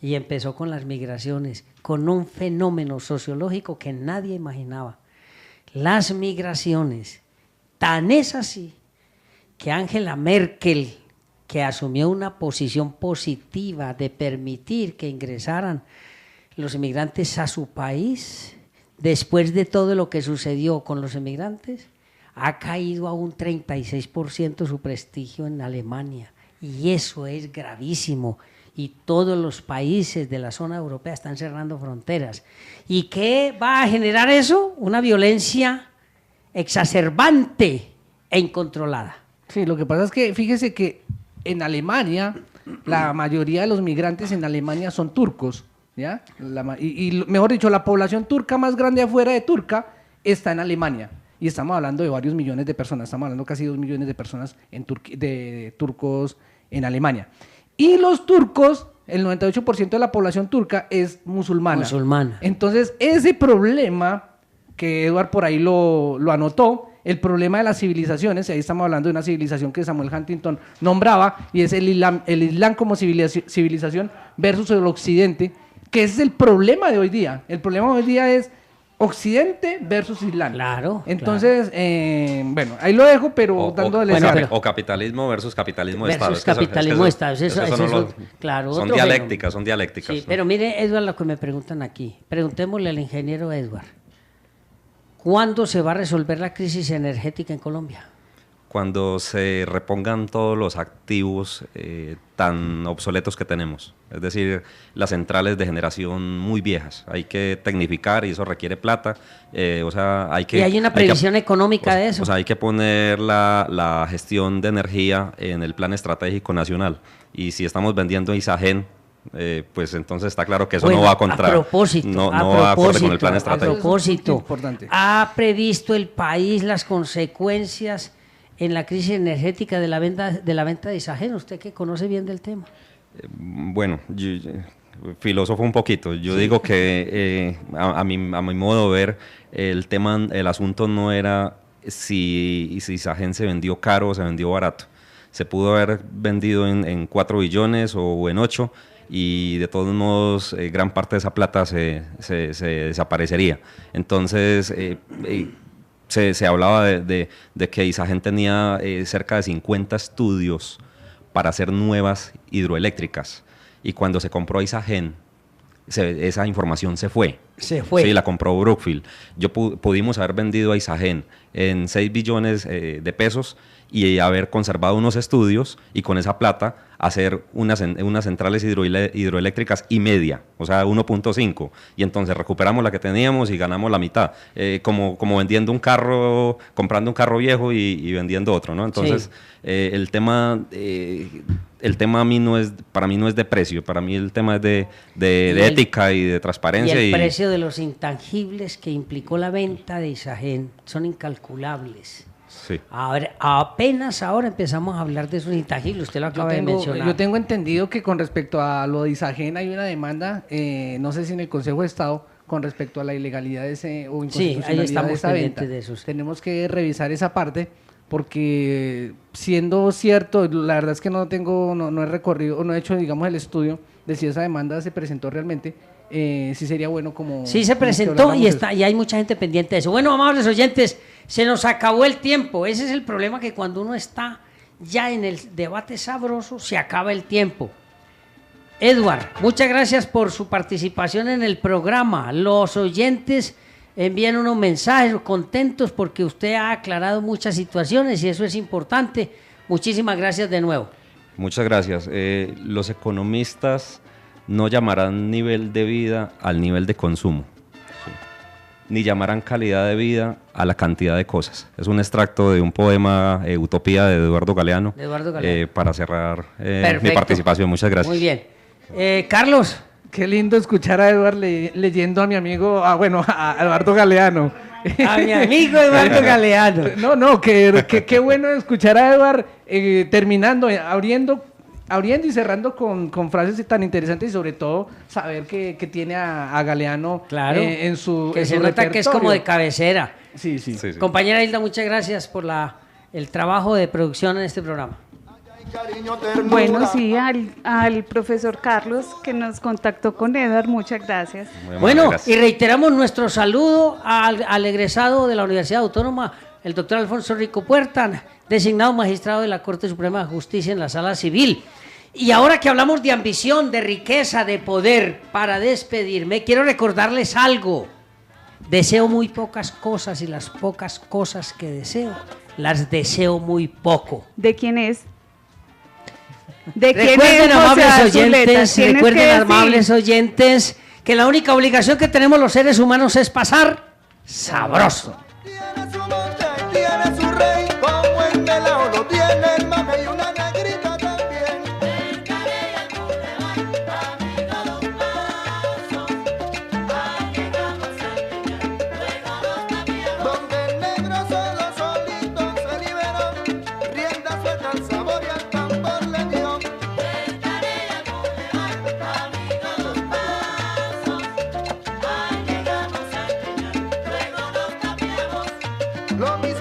Y empezó con las migraciones, con un fenómeno sociológico que nadie imaginaba. Las migraciones. Tan es así que Angela Merkel, que asumió una posición positiva de permitir que ingresaran los inmigrantes a su país, después de todo lo que sucedió con los inmigrantes, ha caído a un 36% su prestigio en Alemania. Y eso es gravísimo. Y todos los países de la zona europea están cerrando fronteras. ¿Y qué va a generar eso? Una violencia exacerbante e incontrolada.
Sí, lo que pasa es que fíjese que en Alemania, la mayoría de los migrantes en Alemania son turcos, ¿ya? Mejor dicho, la población turca más grande afuera de Turca está en Alemania. Y estamos hablando de varios millones de personas, estamos hablando casi 2 millones de personas de turcos en Alemania. Y los turcos, el 98% de la población turca es musulmana. Entonces, ese problema, que Edward por ahí lo anotó, el problema de las civilizaciones, y ahí estamos hablando de una civilización que Samuel Huntington nombraba, y es el Islam como civilización versus el Occidente, que ese es el problema de hoy día. El problema de hoy día es Occidente versus Islam.
Claro.
Entonces, bueno, ahí lo dejo, pero dándole...
O capitalismo versus capitalismo de Estado.
Versus capitalismo de Estado.
Son dialécticas.
Sí,
¿no?
Pero mire, Edward, lo que me preguntan aquí. Preguntémosle al ingeniero Edward. ¿Cuándo se va a resolver la crisis energética en Colombia?
Cuando se repongan todos los activos tan obsoletos que tenemos. Es decir, las centrales de generación muy viejas. Hay que tecnificar y eso requiere plata. Hay que,
¿y hay una previsión económica de eso?
O sea, hay que poner la gestión de energía en el plan estratégico nacional. Y si estamos vendiendo Isagen, pues entonces está claro que eso no va contra... no va acorde con el plan estratégico.
A propósito, ¿ha previsto el país las consecuencias en la crisis energética de la venta de Isagen? Usted que conoce bien del tema.
Bueno, yo filósofo un poquito. Yo digo que a mi modo de ver, el asunto no era si Isagen se vendió caro o se vendió barato. Se pudo haber vendido en 4 billones o en 8 y de todos modos gran parte de esa plata se desaparecería. Entonces... Se hablaba de que Isagen tenía cerca de 50 estudios para hacer nuevas hidroeléctricas. Y cuando se compró Isagen, esa información se fue. Sí, la compró Brookfield. Pudimos haber vendido a Isagen en 6 billones de pesos y haber conservado unos estudios y con esa plata hacer unas centrales hidroeléctricas y media, o sea, 1.5. Y entonces recuperamos la que teníamos y ganamos la mitad. Como vendiendo un carro, comprando un carro viejo y vendiendo otro, ¿no? Entonces, sí. El tema para mí no es de precio, para mí el tema es de ética y de transparencia.
Y el precio de los intangibles que implicó la venta de Isagen son incalculables.
Sí.
Apenas ahora empezamos a hablar de esos intangibles, usted lo acaba de mencionar.
Yo tengo entendido que con respecto a lo de Isagen hay una demanda, no sé si en el Consejo de Estado, con respecto a la ilegalidad de ese o inconstitucionalidad de esa venta.
De esos.
Tenemos que revisar esa parte porque siendo cierto, la verdad es que no he recorrido, no he hecho, digamos, el estudio de si esa demanda se presentó realmente. Sí sería bueno como...
Sí se presentó y hay mucha gente pendiente de eso. Bueno, amables oyentes, se nos acabó el tiempo. Ese es el problema, que cuando uno está ya en el debate sabroso, se acaba el tiempo. Edward, muchas gracias por su participación en el programa. Los oyentes envían unos mensajes contentos porque usted ha aclarado muchas situaciones y eso es importante. Muchísimas gracias de nuevo.
Muchas gracias. Los economistas no llamarán nivel de vida al nivel de consumo, ¿sí? Ni llamarán calidad de vida a la cantidad de cosas. Es un extracto de un poema, Utopía, de Eduardo Galeano. Para cerrar mi participación. Muchas gracias.
Muy bien. Carlos.
Qué lindo escuchar a Eduardo leyendo a mi amigo, a Eduardo Galeano.
A mi amigo Eduardo Galeano.
No, qué bueno escuchar a Eduardo terminando, abriendo y cerrando con frases tan interesantes y sobre todo saber que tiene a Galeano
Claro,
en su
que
en
se
su
nota que es como de
repertorio.
cabecera.
Sí.
Sí, sí.
Compañera Hilda, muchas gracias por el trabajo de producción en este programa.
Bueno, sí, al profesor Carlos que nos contactó con Edward, muchas gracias.
Muy amable,
Bueno,
gracias.
y reiteramos nuestro saludo al egresado de la Universidad Autónoma, el doctor Alfonso Rico Puerta, designado magistrado de la Corte Suprema de Justicia en la Sala Civil. Y ahora que hablamos de ambición, de riqueza, de poder, para despedirme, quiero recordarles algo. Deseo muy pocas cosas y las pocas cosas que deseo, las deseo muy poco.
¿De quién es? ¿De quién
Recuerden,
es, José
amables
Azuleta?
oyentes,
Tienes
recuerden,
que decir.
amables oyentes, que la única obligación que tenemos los seres humanos es pasar sabroso.
Tiene su monte, tiene su rey, como el melao lo tiene el mame y una negrita también. Donde el negro solo solito se liberó, rienda suelta al sabor y al tambor le dio. Lo mismo